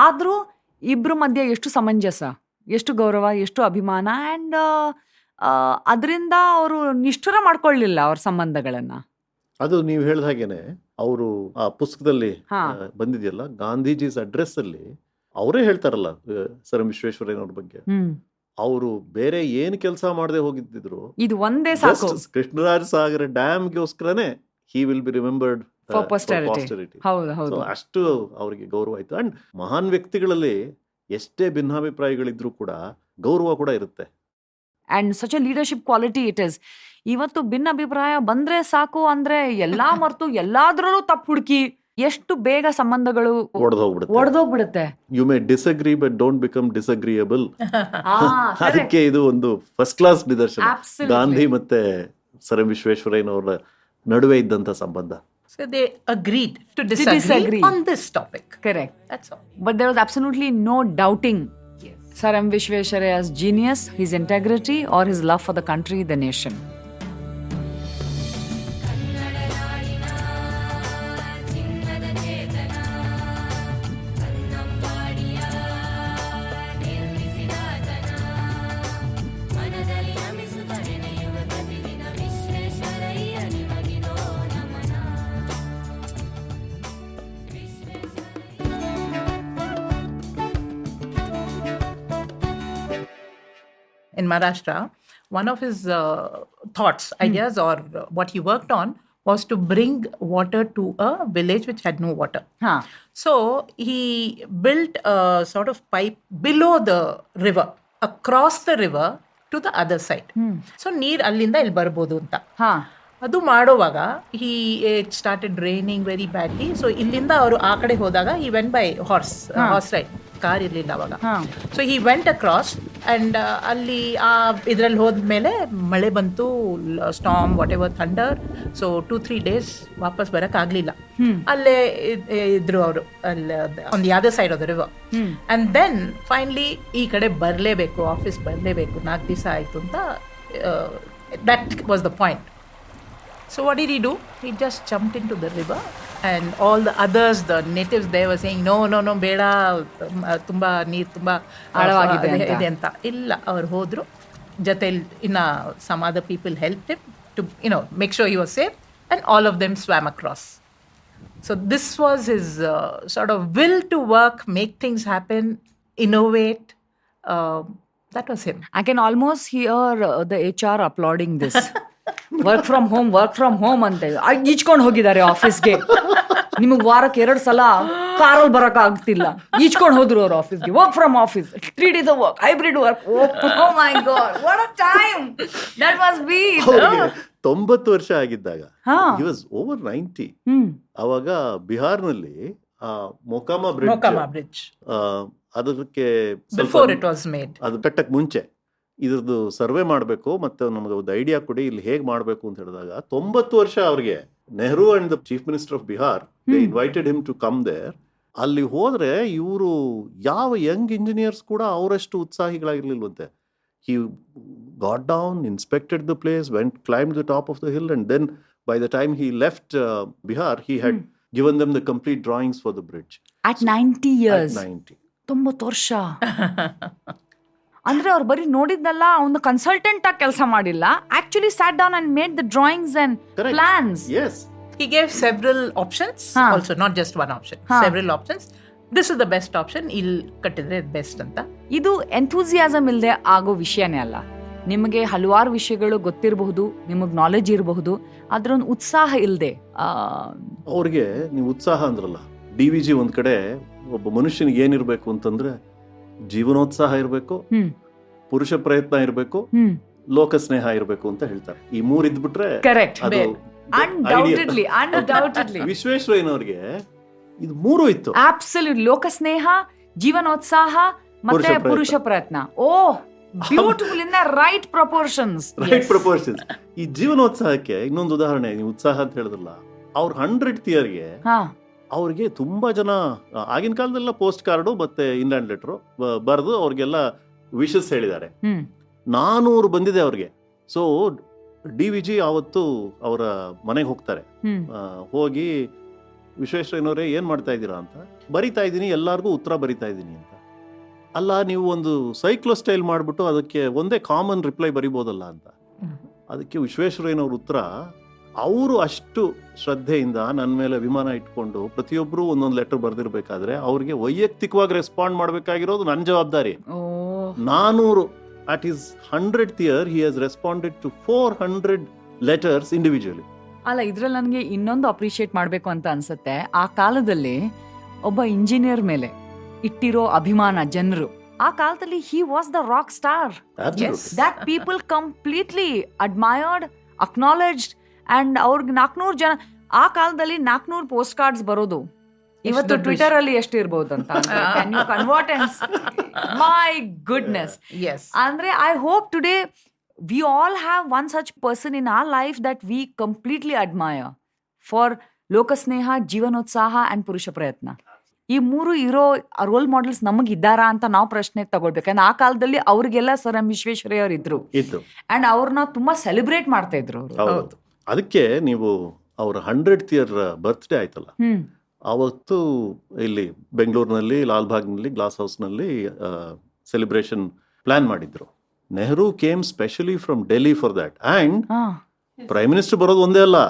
ಆದರೂ ಇಬ್ಬರ ಮಧ್ಯೆ ಎಷ್ಟು ಸಮಂಜಸ, ಎಷ್ಟು ಗೌರವ, ಎಷ್ಟು ಅಭಿಮಾನ. ಆ್ಯಂಡ್ ಅದರಿಂದ ಅವರು ನಿಷ್ಠುರ ಮಾಡ್ಕೊಳ್ಳಿಲ್ಲ ಅವ್ರ ಸಂಬಂಧಗಳನ್ನು. ಅದು ನೀವು ಹೇಳಿದ ಹಾಗೇನೆ ಅವರು ಆ ಪುಸ್ತಕದಲ್ಲಿ ಬಂದಿದೆಯಲ್ಲ, ಗಾಂಧೀಜಿಸ್ ಅಡ್ರೆಸ್ ಅಲ್ಲಿ ಅವರೇ ಹೇಳ್ತಾರಲ್ಲ ಸರ್ ಎಂ ವಿಶ್ವೇಶ್ವರಯ್ಯನವ್ರ ಬಗ್ಗೆ, ಅವರು ಬೇರೆ ಏನು ಕೆಲಸ ಮಾಡದೆ ಹೋಗಿದ್ದಿದ್ರು, ಇದು ಒಂದೇ ಸಾಕು, ಕೃಷ್ಣರಾಜ ಸಾಗರ ಡ್ಯಾಮ್ಗೋಸ್ಕರನೇ he will be remembered for posterity. ಹೌದು. ಅಷ್ಟು ಅವರಿಗೆ ಗೌರವ ಆಯ್ತು. ಅಂಡ್ ಮಹಾನ್ ವ್ಯಕ್ತಿಗಳಲ್ಲಿ ಎಷ್ಟೇ ಭಿನ್ನಾಭಿಪ್ರಾಯಗಳಿದ್ರೂ ಕೂಡ ಗೌರವ ಕೂಡ ಇರುತ್ತೆ. And such a leadership quality it is. ಇವತ್ತು ಭಿನ್ನಾಭಿಪ್ರಾಯ ಬಂದ್ರೆ ಸಾಕು ಅಂದ್ರೆ ಎಲ್ಲಾ ಮರ್ತು ಎಲ್ಲಾದ್ರಲ್ಲೂ ತಪ್ಪು ಹುಡುಕಿ ಎಷ್ಟು ಬೇಗ ಸಂಬಂಧಗಳು ಒಡೆದೋಗ್ಬಿಡುತ್ತೆ. You may disagree but don't become disagreeable. ಅದಕ್ಕೆ ಇದು ಒಂದು ಫಸ್ಟ್ ಕ್ಲಾಸ್ ನಿದರ್ಶನ ಗಾಂಧಿ ಮತ್ತೆ ಸರ್ ಎಂ ವಿಶ್ವೇಶ್ವರಯ್ಯನವರ ನಡುವೆ ಇದ್ದಂತ ಸಂಬಂಧ. So they agreed to disagree on this topic. Correct. That's all. But there was absolutely no doubting Sir M. Vishweshwarayya's genius, his integrity, or his love for the country, the nation. In Maharashtra, one of his thoughts, ideas, or what he worked on was to bring water to a village which had no water. So he built a sort of pipe below the river, across the river to the other side. So neer allinda il barbodu anta. ಅದು ಮಾಡುವಾಗ it started raining very badly. So ಇಲ್ಲಿಂದ ಅವರು ಆ ಕಡೆ ಹೋದಾಗ ಈ went by horse ride, car ಇರಲಿಲ್ಲ ಅವಾಗ. ಸೊ ಈ ವೆಂಟ್ ಅಕ್ರಾಸ್ ಆ್ಯಂಡ್ ಅಲ್ಲಿ ಆ ಇದರಲ್ಲಿ ಹೋದ್ಮೇಲೆ ಮಳೆ ಬಂತು, storm, what ever, thunder. So 2-3 days ವಾಪಸ್ ಬರೋಕ್ಕಾಗಲಿಲ್ಲ. ಅಲ್ಲೇ ಇದ್ರು ಅವರು, ಅಲ್ಲಿ ಒಂದು ಯಾವುದೇ side of the river. And then finally ಈ ಕಡೆ ಬರಲೇಬೇಕು, ಆಫೀಸ್ ಬರಲೇಬೇಕು, 4 ದಿವಸ ಆಯಿತು ಅಂತ. That was the point. So what did he do? He just jumped into the river, and all the others, the natives, they were saying, no, ಬೇಡ, ತುಂಬ ನೀರು ತುಂಬ ಆಳವಾಗಿದೆ ಅಂತ. ಇಲ್ಲ, ಅವ್ರು ಹೋದ್ರು, ಜೊತೆಲಿ ಇನ್ನು some other people helped him to make sure he was safe, and all of them swam across. So this was his sort of will to work, make things happen, innovate. That was him. I can almost hear the HR applauding this. Work from home ಅಂತ ಈಚ್ಕೊಂಡು ಹೋಗಿದ್ದಾರೆ ಆಫೀಸ್ಗೆ. ನಿಮಗೆ ವಾರಕ್ಕೆ 2 ಸಲ ಕಾರಲ್ಲಿ ಬರಕ್ ಆಗ್ತಿಲ್ಲ, ಈಚ್ಕೊಂಡು ಹೋದ್ರು ಅವ್ರು ಆಫೀಸ್ಗೆ. Work from office, 3 days work, hybrid work. Oh my god, what a time that must be. 90 ವರ್ಷ ಆಗಿದ್ದಾಗ, he was over 90. ಅವಾಗ ಬಿಹಾರ್ನಲ್ಲಿ ಮೊಕಾಮಾ ಬ್ರಿಡ್ಜ್, ಅದಕ್ಕೆ Before it was made. ಅದು ಕಟ್ಟಕ್ ಮುಂಚೆ ಇದ್ರದ್ದು ಸರ್ವೆ ಮಾಡಬೇಕು, ಮತ್ತೆ ನಮಗೆ ಒಂದು ಐಡಿಯಾ ಕೊಡಿ ಇಲ್ಲಿ ಹೇಗೆ ಮಾಡಬೇಕು ಅಂತ ಹೇಳಿದಾಗ 90 ವರ್ಷ ಅವ್ರಿಗೆ Nehru and the chief minister of Bihar, they invited him to come there. ಅಲ್ಲಿ ಹೋದ್ರೆ ಇವರು ಯಾವ ಯಂಗ್ ಇಂಜಿನಿಯರ್ಸ್ ಕೂಡ ಅವರಷ್ಟು ಉತ್ಸಾಹಿಗಳಾಗಿರ್ಲಿಲ್ವಂತೆ. He got down, inspected the place, went climb the top of the hill, and then by the time he left Bihar, he had given them the complete drawings for the bridge. At 90 years. 90 ವರ್ಷ. ಅಂದ್ರೆ ಅವ್ರು ಬರೀ ನೋಡಿದ್ದಲ್ಲ, ಒಂದು consultant ಆಗಿ ಕೆಲಸ ಮಾಡಿಲ್ಲ, actually sat down and made the drawings and plans. Yes. He gave several options, also not just one option, several options. This is the best option, ಇಲ್ಲಿ ಕಟ್ಟಿದ್ರೆ ಬೆಸ್ಟ್ ಅಂತ. ಇದು ಎಂಥೂಸಿಯಾಸಮ್ ಇಲ್ಲದೆ ಆಗೋ ವಿಷಯನೇ ಅಲ್ಲ. ನಿಮಗೆ ಹಲವಾರು ವಿಷಯಗಳು ಗೊತ್ತಿರಬಹುದು, ನಿಮಗೆ ನಾಲೆಜ್ ಇರಬಹುದು, ಅದ್ರ ಒಂದು ಉತ್ಸಾಹ ಇಲ್ಲದೆ. ಅವ್ರಿಗೆ ನೀವು ಉತ್ಸಾಹ ಅಂದ್ರಲ್ಲ, DVG ಒಂದ್ ಕಡೆ ಒಬ್ಬ ಮನುಷ್ಯನಿಗೆ ಏನಿರ್ಬೇಕು ಅಂತಂದ್ರೆ ಜೀವನೋತ್ಸಾಹ ಇರಬೇಕು, ಪುರುಷ ಪ್ರಯತ್ನ ಇರಬೇಕು, ಲೋಕ ಸ್ನೇಹ ಇರಬೇಕು ಅಂತ ಹೇಳ್ತಾರೆ. ಈ 3 ಇದ್ಬಿಟ್ರೆ ವಿಶ್ವೇಶ್ವರಯ್ಯನವ್ರಿಗೆ ಇದು 3 ಇತ್ತು. ಅಬ್ಸಲ್ಯೂಟ್. ಲೋಕ ಸ್ನೇಹ, ಜೀವನೋತ್ಸಾಹ ಮತ್ತೆ ಪುರುಷ ಪ್ರಯತ್ನ. Oh, beautiful in the right proportions. ಈ ಜೀವನೋತ್ಸಾಹಕ್ಕೆ ಇನ್ನೊಂದು ಉದಾಹರಣೆ, ನೀವು ಉತ್ಸಾಹ ಅಂತ ಹೇಳಿದ್ರಲ್ಲ, ಅವ್ರ 100th ಇಯರ್ಗೆ ಅವ್ರಿಗೆ ತುಂಬಾ ಜನ, ಆಗಿನ ಕಾಲದಲ್ಲ ಪೋಸ್ಟ್ ಕಾರ್ಡು ಮತ್ತೆ ಇನ್ಲ್ಯಾಂಡ್ ಲೆಟರ್ ಬರೆದು ಅವ್ರಿಗೆಲ್ಲ ವಿಶಸ್ ಹೇಳಿದ್ದಾರೆ. 400 ಬಂದಿದೆ ಅವ್ರಿಗೆ. ಸೊ DVG ಆವತ್ತು ಅವರ ಮನೆಗೆ ಹೋಗ್ತಾರೆ. ಹೋಗಿ ವಿಶ್ವೇಶ್ವರಯ್ಯನವರೇ ಏನ್ ಮಾಡ್ತಾ ಇದ್ದೀರಾ ಅಂತ. ಬರಿತಾ ಇದ್ದೀನಿ, ಎಲ್ಲಾರ್ಗೂ ಉತ್ತರ ಬರಿತಾ ಇದ್ದೀನಿ ಅಂತ. ಅಲ್ಲ, ನೀವು ಒಂದು ಸೈಕ್ಲೋ ಸ್ಟೈಲ್ ಮಾಡ್ಬಿಟ್ಟು ಅದಕ್ಕೆ ಒಂದೇ ಕಾಮನ್ ರಿಪ್ಲೈ ಬರಿಬೋದಲ್ಲ ಅಂತ. ಅದಕ್ಕೆ ವಿಶ್ವೇಶ್ವರಯ್ಯನವ್ರ ಉತ್ತರ, ಅವರು ಅಷ್ಟು ಶ್ರದ್ಧೆಯಿಂದ ನನ್ನ ಮೇಲೆ ಅಭಿಮಾನ ಇಟ್ಕೊಂಡು ಪ್ರತಿಯೊಬ್ಬರು ಒಂದೊಂದು ಲೆಟರ್ ಬರೆದಿರ್ಬೇಕಾದ್ರೆ ಅವ್ರಿಗೆ ವೈಯಕ್ತಿಕವಾಗಿ ರೆಸ್ಪಾಂಡ್ ಮಾಡಬೇಕಾಗಿರೋದು ನನ್ನ ಜವಾಬ್ದಾರಿ. 400 at his 100th year he has responded to 400 letters individually. ಅಲ್ಲ, ಇದ್ರಲ್ಲಿ ನನಗೆ ಇನ್ನೊಂದು ಅಪ್ರಿಶಿಯೇಟ್ ಮಾಡಬೇಕು ಅಂತ ಅನ್ಸುತ್ತೆ. ಆ ಕಾಲದಲ್ಲಿ ಒಬ್ಬ ಇಂಜಿನಿಯರ್ ಮೇಲೆ ಇಟ್ಟಿರೋ ಅಭಿಮಾನ ಜನರು, ಆ ಕಾಲದಲ್ಲಿ he was the rock star. Yes. That people completely admired, acknowledged. And ಅವ್ರಿಗೆ 400 ಜನ, ಆ ಕಾಲದಲ್ಲಿ 400 ಪೋಸ್ಟ್ ಕಾರ್ಡ್ಸ್ ಬರೋದು ಇವತ್ತು ಟ್ವಿಟರ್ ಅಲ್ಲಿ ಎಷ್ಟು ಇರಬಹುದು ಅಂತ. Can you convert and my goodness. ಅಂದ್ರೆ I hope today we all have one such person in our life that we completely admire for ಲೋಕಸ್ನೇಹ, ಜೀವನೋತ್ಸಾಹ ಅಂಡ್ ಪುರುಷ ಪ್ರಯತ್ನ. ಈ 3 ಇರೋ ರೋಲ್ ಮಾಡೆಲ್ಸ್ ನಮಗಿದ್ದಾರಾ ಅಂತ ನಾವು ಪ್ರಶ್ನೆ ತಗೊಳ್ಬೇಕಂದ್ರೆ, ಆ ಕಾಲದಲ್ಲಿ ಅವ್ರಿಗೆಲ್ಲ ಸರ್ ಎಂ ವಿಶ್ವೇಶ್ವರಯ್ಯ ಅವ್ರು ಇದ್ರು ಅಂಡ್ ಅವ್ರನ್ನ ತುಂಬಾ ಸೆಲೆಬ್ರೇಟ್ ಮಾಡ್ತಾ ಇದ್ರು. ಅದಕ್ಕೆ ನೀವು ಅವರ 100th ಇಯರ್ ಬರ್ತ್ಡೇ ಆಯ್ತಲ್ಲ, ಅವತ್ತು ಇಲ್ಲಿ ಬೆಂಗಳೂರಿನಲ್ಲಿ ಲಾಲ್ಬಾಗ್ನಲ್ಲಿ ಗ್ಲಾಸ್ ಹೌಸ್ನಲ್ಲಿ ಸೆಲೆಬ್ರೇಷನ್ ಪ್ಲಾನ್ ಮಾಡಿದ್ರು. Nehru came specially from Delhi for that. And prime minister ಬರೋದು ಒಂದೇ ಅಲ್ಲ,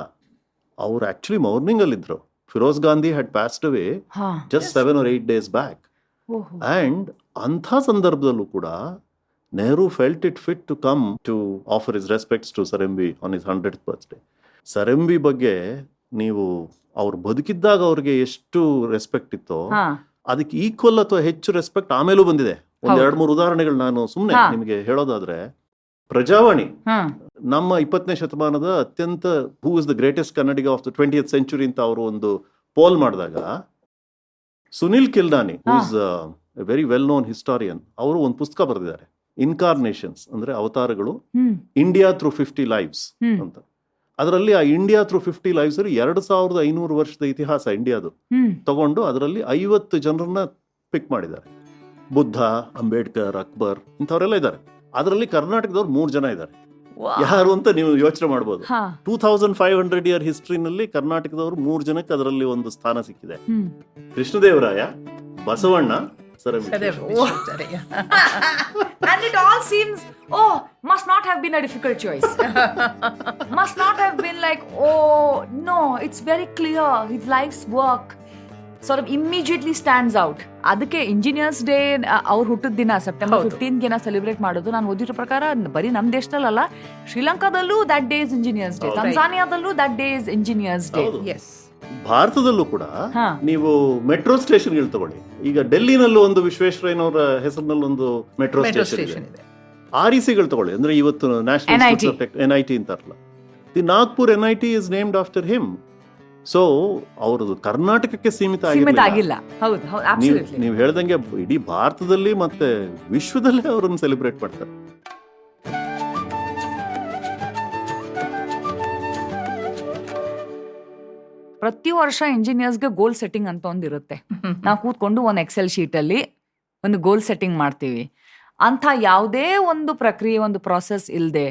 ಅವ್ರು ಆಕ್ಚುಲಿ ಮಾರ್ನಿಂಗ್ ಅಲ್ಲಿ ಇದ್ರು. Feroze Gandhi had passed away just 7 or 8 days back. And ಅಂಥ ಸಂದರ್ಭದಲ್ಲೂ ಕೂಡ Nehru felt it fit to come to offer his respects to Sir M.V. on his 100th birthday. Sir M.V. ಬಗ್ಗೆ ನೀವು ಅವ್ರು ಬದುಕಿದ್ದಾಗ ಅವ್ರಿಗೆ ಎಷ್ಟು ರೆಸ್ಪೆಕ್ಟ್ ಇತ್ತೋ ಅದಕ್ಕೆ ಈಕ್ವಲ್ ಅಥವಾ ಹೆಚ್ಚು ರೆಸ್ಪೆಕ್ಟ್ ಆಮೇಲೂ ಬಂದಿದೆ. 1-2-3 ಉದಾಹರಣೆಗಳು ನಾನು ಸುಮ್ಮನೆ ನಿಮಗೆ ಹೇಳೋದಾದ್ರೆ, ಪ್ರಜಾವಾಣಿ ನಮ್ಮ 20ನೇ ಶತಮಾನದ ಅತ್ಯಂತ who is the greatest Kannadiga of the 20th century ಅಂತ ಅವರು ಒಂದು ಪೋಲ್ ಮಾಡಿದಾಗ Sunil Khilnani who is very well known historian, ಅವರು ಒಂದು ಪುಸ್ತಕ ಬರೆದಿದ್ದಾರೆ, ಇನ್ಕಾರ್ನೇಷನ್ಸ್ ಅಂದ್ರೆ ಅವತಾರಗಳು, ಇಂಡಿಯಾ ಥ್ರೂ 50 ಲೈವ್ಸ್ ಅಂತ. ಅದರಲ್ಲಿ ಆ ಇಂಡಿಯಾ ಥ್ರೂ 50 ಲೈವ್ಸ್ 2500 ವರ್ಷದ ಇತಿಹಾಸ ಇಂಡಿಯಾದು ತಗೊಂಡು ಅದರಲ್ಲಿ 50 ಜನರನ್ನ ಪಿಕ್ ಮಾಡಿದ್ದಾರೆ. ಬುದ್ಧ, ಅಂಬೇಡ್ಕರ್, ಅಕ್ಬರ್ ಇಂಥವರೆಲ್ಲ ಇದ್ದಾರೆ. ಅದರಲ್ಲಿ ಕರ್ನಾಟಕದವ್ರು 3 ಜನ ಇದ್ದಾರೆ. ಯಾರು ಅಂತ ನೀವು ಯೋಚನೆ ಮಾಡ್ಬೋದು. 2500 ಇಯರ್ ಹಿಸ್ಟ್ರಿನಲ್ಲಿ ಕರ್ನಾಟಕದವರು 3 ಜನಕ್ಕೆ ಅದರಲ್ಲಿ ಒಂದು ಸ್ಥಾನ ಸಿಕ್ಕಿದೆ. Krishnadevaraya, Basavanna, sir M Visvesvaraya. And it all seems, oh, must not have been a difficult choice. Must not have been like, oh, no, it's very clear. His life's work sort of immediately stands out. ಅದಕ್ಕೆ engineers day ಅವ್ರು ಹುಟ್ಟಿದ ದಿನ September 15ಗೆ celebrate ಮಾಡೋದು. ನಾನು ಓದಿರೋ ಪ್ರಕಾರ ಬರೀ ನಮ್ಮ ದೇಶದಲ್ಲ, ಶ್ರೀಲಂಕಾದಲ್ಲೂ that day is engineers day, ತಂಜಾನಿಯಾದಲ್ಲೂ that day is engineers day. ಭಾರತದಲ್ಲೂ ಕೂಡ ನೀವು ಮೆಟ್ರೋ ಸ್ಟೇಷನ್ಗಳು ತಗೊಳ್ಳಿ. ಈಗ ಡೆಲ್ಲಿನಲ್ಲೂ ಒಂದು ವಿಶ್ವೇಶ್ವರಯ್ಯನವರ ಹೆಸರಿನಲ್ಲಿ ಒಂದು ಮೆಟ್ರೋ ಸ್ಟೇಷನ್ ಇದೆ. RECಗಳು ತಗೊಳ್ಳಿ, ಅಂದ್ರೆ ಇವತ್ತು ನ್ಯಾಷನಲ್ NIT ಅಂತಾರಲ್ಲ, the Nagpur NIT is named after him. So ಅವ್ರದ್ದು ಕರ್ನಾಟಕಕ್ಕೆ ಸೀಮಿತ ಆಗಿಲ್ಲ. ನೀವು ಹೇಳ್ದಂಗೆ ಇಡೀ ಭಾರತದಲ್ಲಿ ಮತ್ತೆ ವಿಶ್ವದಲ್ಲೇ ಅವರನ್ನು ಸೆಲೆಬ್ರೇಟ್ ಮಾಡ್ತಾರೆ. ಪ್ರತಿ ವರ್ಷ ಇಂಜಿನಿಯರ್ಸ್ಗೆ ಗೋಲ್ ಸೆಟ್ಟಿಂಗ್ ಅಂತ ಒಂದಿರುತ್ತೆ. ನಾವು ಕೂತ್ಕೊಂಡು ಒಂದು ಎಕ್ಸೆಲ್ ಶೀಟ್ ಅಲ್ಲಿ ಒಂದು ಗೋಲ್ ಸೆಟ್ಟಿಂಗ್ ಮಾಡ್ತೀವಿ. ಅಂತ ಯಾವುದೇ ಒಂದು ಪ್ರಕ್ರಿಯೆ, ಒಂದು ಪ್ರಾಸೆಸ್ ಇಲ್ಲದೆ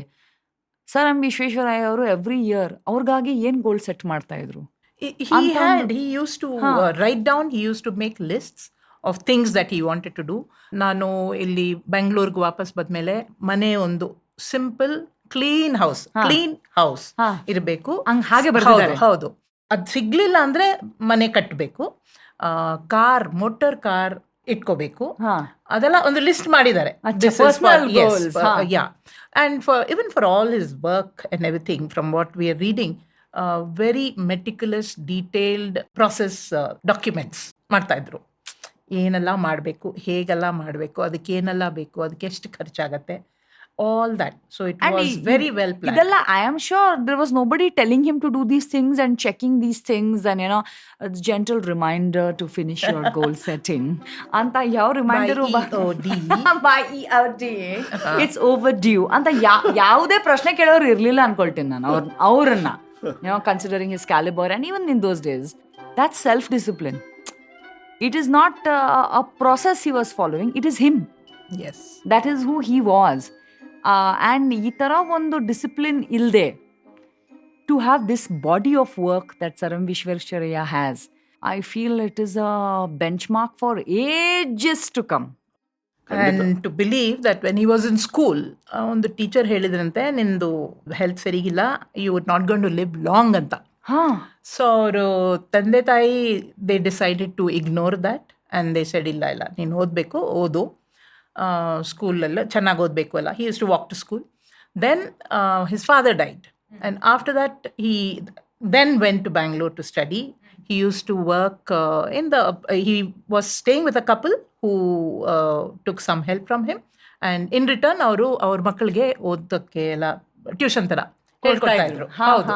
ಸರ್ ಎಂ ವಿಶ್ವೇಶ್ವರಯ್ಯ ಅವರು ಎವ್ರಿ ಇಯರ್ ಅವ್ರಿಗಾಗಿ ಏನ್ ಗೋಲ್ ಸೆಟ್ ಮಾಡ್ತಾ ಇದ್ರು? He used to write down, he used to make lists of things that he wanted to do. ನಾನು ಇಲ್ಲಿ ಬೆಂಗಳೂರಿಗೆ ವಾಪಸ್ ಬಂದ್ಮೇಲೆ ಮನೆ ಒಂದು ಸಿಂಪಲ್ ಕ್ಲೀನ್ ಹೌಸ್ ಇರಬೇಕು. ಹಾಗೆ ಬರ್ತಿದ್ದಾರೆ. ಹೌದು, ಅದು ಸಿಗ್ಲಿಲ್ಲ ಅಂದ್ರೆ ಮನೆ ಕಟ್ಟಬೇಕು, ಮೋಟರ್ ಕಾರ್ ಇಟ್ಕೋಬೇಕು, ಅದೆಲ್ಲ ಒಂದು ಲಿಸ್ಟ್ ಮಾಡಿದ್ದಾರೆ. And for all his work and everything, from what we are reading, very meticulous, detailed process documents ಮಾಡ್ತಾ ಇದ್ರು. ಏನೆಲ್ಲ ಮಾಡಬೇಕು, ಹೇಗೆಲ್ಲ ಮಾಡಬೇಕು, ಅದಕ್ಕೆ ಏನೆಲ್ಲ ಬೇಕು, ಅದಕ್ಕೆ ಎಷ್ಟು ಖರ್ಚಾಗತ್ತೆ, all that. So it was very well planned. ಇದೆಲ್ಲ I am sure there was nobody telling him to do these things and checking these things and a gentle reminder to finish your goal setting. ಅಂತ ಯಾವ reminder by EOD it's overdue ಅಂತ ಯಾವುದೇ ಪ್ರಶ್ನೆ ಕೇಳೋರು ಇರ್ಲಿಲ್ಲ ಅನ್ಕೊಳ್ತೀನಿ ನಾನು ಅವ್ರನ್ನ. Considering his caliber, and even in those days, that's self-discipline. It is not a process he was following, it is him. Yes. That is who he was. And ಈ ಥರ ಒಂದು ಡಿಸಿಪ್ಲಿನ್ ಇಲ್ಲದೆ to have this body of work that Sir M Vishwesvaraya has, I feel it is a benchmark for ages to come. And to believe that when he was in school, ಒಂದು teacher ಹೇಳಿದ್ರಂತೆ, ನಿಂದು health ಸರಿಗಿಲ್ಲ, you would not going to live long ಅಂತ. So ಅವರು ತಂದೆ ತಾಯಿ they decided to ignore that and they said ಇಲ್ಲ ನೀನು ಓದು, ಸ್ಕೂಲಲ್ಲ ಚೆನ್ನಾಗಿ ಓದಬೇಕು ಅಲ್ಲ. He use to walk to school. Then his father died and after that he then went to Bangalore to study. He used to work he was staying with a couple who took some help from him, and in return ಅವ್ರ ಮಕ್ಕಳಿಗೆ ಓದಕ್ಕೆ ಎಲ್ಲ tuition ತರ ಹೇಳ್ಕೊಡ್ತಾ ಇದ್ರು. ಹೌದು.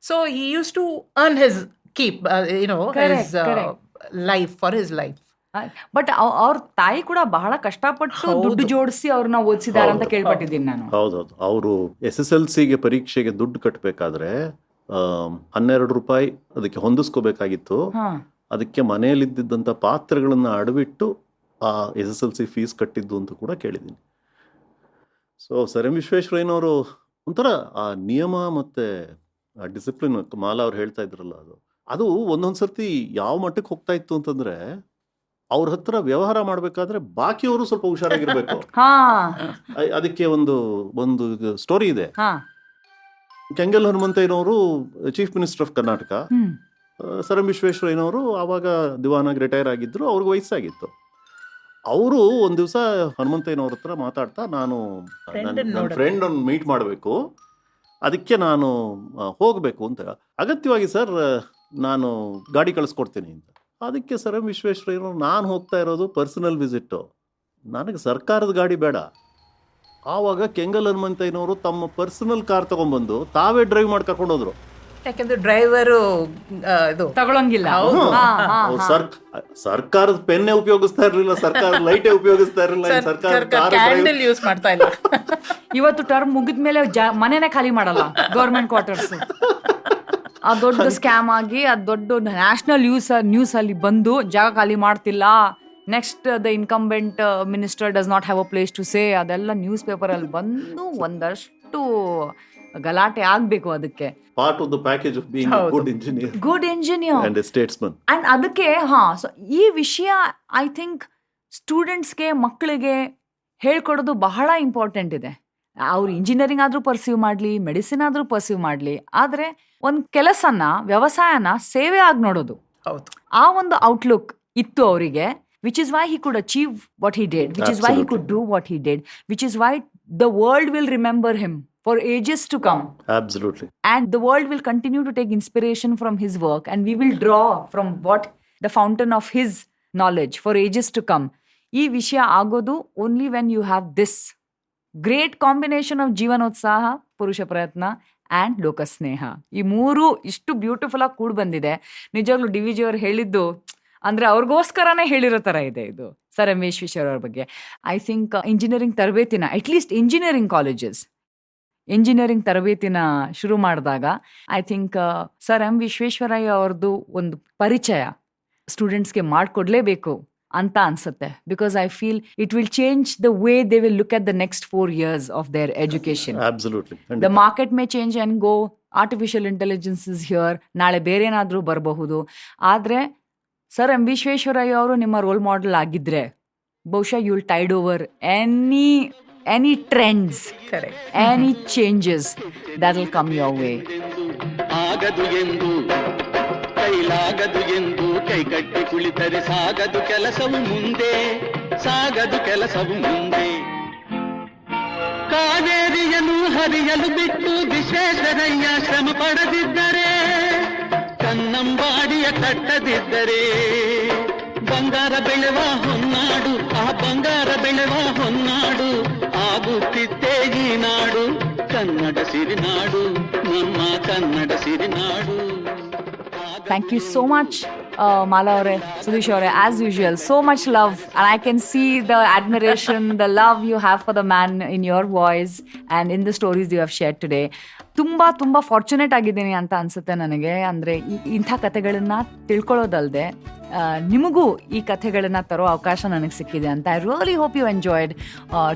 So he used to earn his keep, his life, for his life. But ಅವ್ರ ತಾಯಿ ಕೂಡ ಬಹಳ ಕಷ್ಟಪಟ್ಟು ದುಡ್ಡು ಜೋಡಿಸಿ ಅವ್ರನ್ನ ಓದಿಸಿದಾರೆ ಅಂತ ಕೇಳ್ಪಟ್ಟಿದ್ದೀನಿ ನಾನು. ಹೌದೌದು. ಅವರು SSLCಗೆ ಪರೀಕ್ಷೆಗೆ ದುಡ್ಡು ಕಟ್ಟಬೇಕಾದ್ರೆ 12 ರೂಪಾಯಿ ಅದಕ್ಕೆ ಹೊಂದಿಸ್ಕೋಬೇಕಾಗಿತ್ತು. ಅದಕ್ಕೆ ಮನೆಯಲ್ಲಿದ್ದಂಥ ಪಾತ್ರೆಗಳನ್ನ ಅಡವಿಟ್ಟು ಆ SSLC ಫೀಸ್ ಕಟ್ಟಿದ್ದು ಅಂತ ಕೂಡ ಕೇಳಿದ್ದೀನಿ. ಸೊ ಸರ್ ಎಂ ವಿಶ್ವೇಶ್ವರಯ್ಯನವರು ಒಂಥರ ಆ ನಿಯಮ ಮತ್ತೆ ಆ ಡಿಸಿಪ್ಲಿನ್, ಮಾಲಾ ಅವ್ರು ಹೇಳ್ತಾ ಇದ್ರಲ್ಲ, ಅದು ಒಂದೊಂದ್ಸರ್ತಿ ಯಾವ ಮಟ್ಟಕ್ಕೆ ಹೋಗ್ತಾ ಇತ್ತು ಅಂತಂದ್ರೆ, ಅವ್ರ ಹತ್ರ ವ್ಯವಹಾರ ಮಾಡ್ಬೇಕಾದ್ರೆ ಬಾಕಿಯವರು ಸ್ವಲ್ಪ ಹುಷಾರಾಗಿರ್ಬೇಕು. ಅದಕ್ಕೆ ಒಂದು ಸ್ಟೋರಿ ಇದೆ. ಕೆಂಗಲ್ ಹನುಮಂತಯ್ಯನವರು chief minister of Karnataka, sir M ವಿಶ್ವೇಶ್ವರಯ್ಯನವರು ಆವಾಗ ದಿವಾನಾಗಿ ರಿಟೈರ್ ಆಗಿದ್ರು, ಅವ್ರಿಗೆ ವಯಸ್ಸಾಗಿತ್ತು. ಅವರು ಒಂದು ದಿವಸ ಹನುಮಂತಯ್ಯನವ್ರ ಹತ್ರ ಮಾತಾಡ್ತಾ, ನಾನು ನನ್ನ ಫ್ರೆಂಡ್ ಅನ್ನು ಮೀಟ್ ಮಾಡಬೇಕು, ಅದಕ್ಕೆ ನಾನು ಹೋಗಬೇಕು ಅಂತ. ಅಗತ್ಯವಾಗಿ ಸರ್ ನಾನು ಗಾಡಿ ಕಳಿಸ್ಕೊಡ್ತೀನಿ ಅಂತ. ಅದಕ್ಕೆ ಸರ್ ಎಂ ವಿಶ್ವೇಶ್ವರಯ್ಯನವರು, ನಾನು ಹೋಗ್ತಾ ಇರೋದು ಪರ್ಸನಲ್ ವಿಸಿಟ್ಟು, ನನಗೆ ಸರ್ಕಾರದ ಗಾಡಿ ಬೇಡ, ಆವಾಗ ಕೆಂಗಲ್ ಹನುಮಂತಯ್ಯನವರು ತಮ್ಮ ಪರ್ಸನಲ್ ಕಾರ್ ತಗೊಂಡ್ಬಂದು ತಾವೇ ಡ್ರೈವ್ ಮಾಡಿ ಕರ್ಕೊಂಡು ಹೋದ್ರು. ಯಾಕೆಂದ್ರೆ ಡ್ರೈವರು ಇದು ತಗೊಳಂಗಿಲ್ಲ. ಹೌದು. ಅವ್ರು ಸರ್ಕಾರದ ಪೆನ್ನೇ ಉಪಯೋಗಿಸ್ತಾ ಇರ್ಲಿಲ್ಲ, ಸರ್ಕಾರದ ಲೈಟೇ ಉಪಯೋಗಿಸ್ತಾ ಇರಲಿಲ್ಲ, ಸರ್ಕಾರದ ಕಾರ್ ಕ್ಯಾಂಡಲ್ ಯೂಸ್ ಮಾಡ್ತಾ ಇಲ್ಲ. ಇವತ್ತು ಟರ್ಮ್ ಮುಗಿದ್ಮೇಲೆ ಮನೆನೇ ಖಾಲಿ ಮಾಡಲ್ಲ ಗವರ್ಮೆಂಟ್ ಕ್ವಾರ್ಟರ್ಸ್. ಆ ದೊಡ್ಡ ಸ್ಕ್ಯಾಮ್ ಆಗಿ ಆ ದೊಡ್ಡ ನ್ಯಾಷನಲ್ ನ್ಯೂಸ್ ಅಲ್ಲಿ ಬಂದು ಜಾಗ ಖಾಲಿ ಮಾಡ್ತಿಲ್ಲ, next the incumbent minister does not have a place to say, ಅದೆಲ್ಲ ನ್ಯೂಸ್ ಪೇಪರ್ ಅಲ್ಲಿ ಬಂದು ಒಂದಷ್ಟು ಗಲಾಟೆ ಆಗ್ಬೇಕು. ಅದಕ್ಕೆ part of the package of being a good engineer and a statesman. And ಅದಕ್ಕೆ ಸೊ ಈ ವಿಷಯ ಐ ಥಿಂಕ್ ಸ್ಟೂಡೆಂಟ್ಸ್ಗೆ, ಮಕ್ಕಳಿಗೆ ಹೇಳ್ಕೊಡೋದು ಬಹಳ ಇಂಪಾರ್ಟೆಂಟ್ ಇದೆ. ಅವ್ರು ಇಂಜಿನಿಯರಿಂಗ್ ಆದ್ರೂ ಪರ್ಸೀವ್ ಮಾಡಲಿ, ಮೆಡಿಸಿನ್ ಆದ್ರೂ ಪರ್ಸೀವ್ ಮಾಡಲಿ, ಆದ್ರೆ ಒಂದು ಕೆಲಸನ, ವ್ಯವಸಾಯನ ಸೇವೆ ಆಗಿ ನೋಡೋದು. ಹೌದು. ಆ ಒಂದು ಔಟ್ಲುಕ್ ಇತ್ತು ಅವರಿಗೆ, which is why he could achieve what he did, which is why he could do what he did, which is why the world will remember him for ages to come. Absolutely. And the world will continue to take inspiration from his work, and we will draw from what the fountain of his knowledge for ages to come. ಈ ವಿಷಯ ಆಗೋದು only when you have this great combination of ಜೀವನೋತ್ಸಾಹ, ಪುರುಷ ಪ್ರಯತ್ನ and ಲೋಕಸ್ನೇಹ. ಈ ಮೂರು ಇಷ್ಟು beautiful ಆಗಿ ಕೂಡ್ ಬಂದಿದೆ. ನಿಜವಾಗ್ಲೂ ಡಿ.ವಿ.ಜಿ. ಅವ್ರು ಹೇಳಿದ್ದು ಅಂದರೆ ಅವ್ರಿಗೋಸ್ಕರನೇ ಹೇಳಿರೋ ಥರ ಇದೆ ಇದು, ಸರ್ ಎಂ ವಿಶ್ವೇಶ್ವರ ಅವ್ರ ಬಗ್ಗೆ. ಐ ಥಿಂಕ್ ಇಂಜಿನಿಯರಿಂಗ್ ತರಬೇತಿನ, ಅಟ್ಲೀಸ್ಟ್ ಇಂಜಿನಿಯರಿಂಗ್ ಕಾಲೇಜಸ್ ಇಂಜಿನಿಯರಿಂಗ್ ತರಬೇತಿನ ಶುರು ಮಾಡಿದಾಗ I think sir M Visvesvaraya ಅವ್ರದ್ದು ಒಂದು ಪರಿಚಯ ಸ್ಟೂಡೆಂಟ್ಸ್ಗೆ ಮಾಡಿಕೊಡ್ಲೇಬೇಕು ಅಂತ ಅನ್ಸುತ್ತೆ. Because I feel it will change the way they will look at the next 4 years of their education. The market may change and go, artificial intelligence is here, ನಾಳೆ ಬೇರೆ ಏನಾದರೂ ಬರಬಹುದು. ಆದರೆ ಸರ್ ಎಂ ವಿಶ್ವೇಶ್ವರಯ್ಯ ಅವರು ನಿಮ್ಮ ರೋಲ್ ಮಾಡೆಲ್ ಆಗಿದ್ರೆ ಬಹುಶಃ you will tide over any trends, any changes that will come your way. ಆಗದು ಎಂದು ಕೈಲಾಗದು ಎಂದು ಕೈಕಟ್ಟಿ ಕುಳಿತರೆ ಸಾಗದು ಕೆಲಸವು ಮುಂದೆ, ಸಾಗದು ಕೆಲಸವು ಮುಂದೆ. ಕಾವೇರಿಯನ್ನು ಹರಿಯಲು ಬಿಟ್ಟು ವಿಶ್ವೇಶ್ವರಯ್ಯ ಶ್ರಮ ಪಡದಿದ್ದರೆ, ಕನ್ನಂಬಾಡಿಯ ಕಟ್ಟದಿದ್ದರೆ, ಬಂಗಾರ ಬೆಳೆವ ಹೊನ್ನಾಡು, ಆ ಬಂಗಾರ ಬೆಳೆವ ಹೊನ್ನಾಡು ಆಗುತ್ತಿತ್ತೇ ಈ ನಾಡು, ಕನ್ನಡ ಸಿರಿನಾಡು, ನಮ್ಮ Kannada ಸಿರಿನಾಡು. Thank you so much, Mala aure, Sudesh aure, as usual, so much love, and I can see the admiration, the love you have for the man in your voice and in the stories you have shared today. ತುಂಬ fortunate ಆಗಿದ್ದೀನಿ ಅಂತ ಅನ್ಸುತ್ತೆ ನನಗೆ. ಅಂದರೆ ಇಂಥ ಕಥೆಗಳನ್ನ ತಿಳ್ಕೊಳ್ಳೋದಲ್ಲದೆ ನಿಮಗೂ ಈ ಕಥೆಗಳನ್ನ ತರೋ ಅವಕಾಶ ನನಗೆ ಸಿಕ್ಕಿದೆ ಅಂತ. I really hope you enjoyed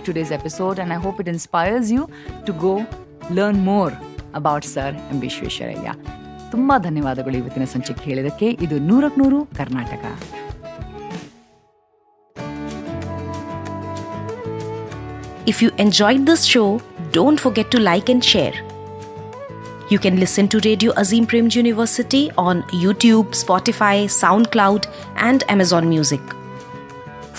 today's episode, and I hope it inspires you to go learn more about sir M Visvesvaraya. ತುಂಬ ಧನ್ಯವಾದಗಳು ಇವತ್ತಿನ ಸಂಚಿಕೆ ಹೇಳಿದಕ್ಕೆ. ಇದು 100ಕ್ಕೆ 100 Karnataka. If you enjoyed this show, don't forget to like and share. You can listen to Radio Azim Premji University on YouTube, Spotify, SoundCloud, and Amazon Music.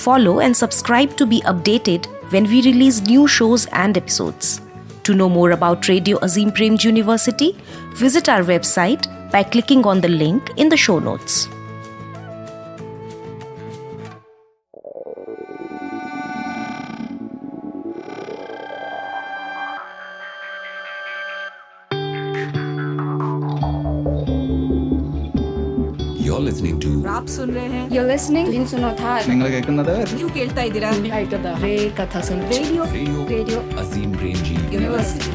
Follow and subscribe to be updated when we release new shows and episodes. To know more about Radio Azim Premji University, visit our website by clicking on the link in the show notes. You're listening to आप सुन रहे हैं, you're listening, तुम सुनो था, क्यों ಕೇಳ್ತಾ ಇದ್ದೀರಾ? Radio Radio Azim Premji University.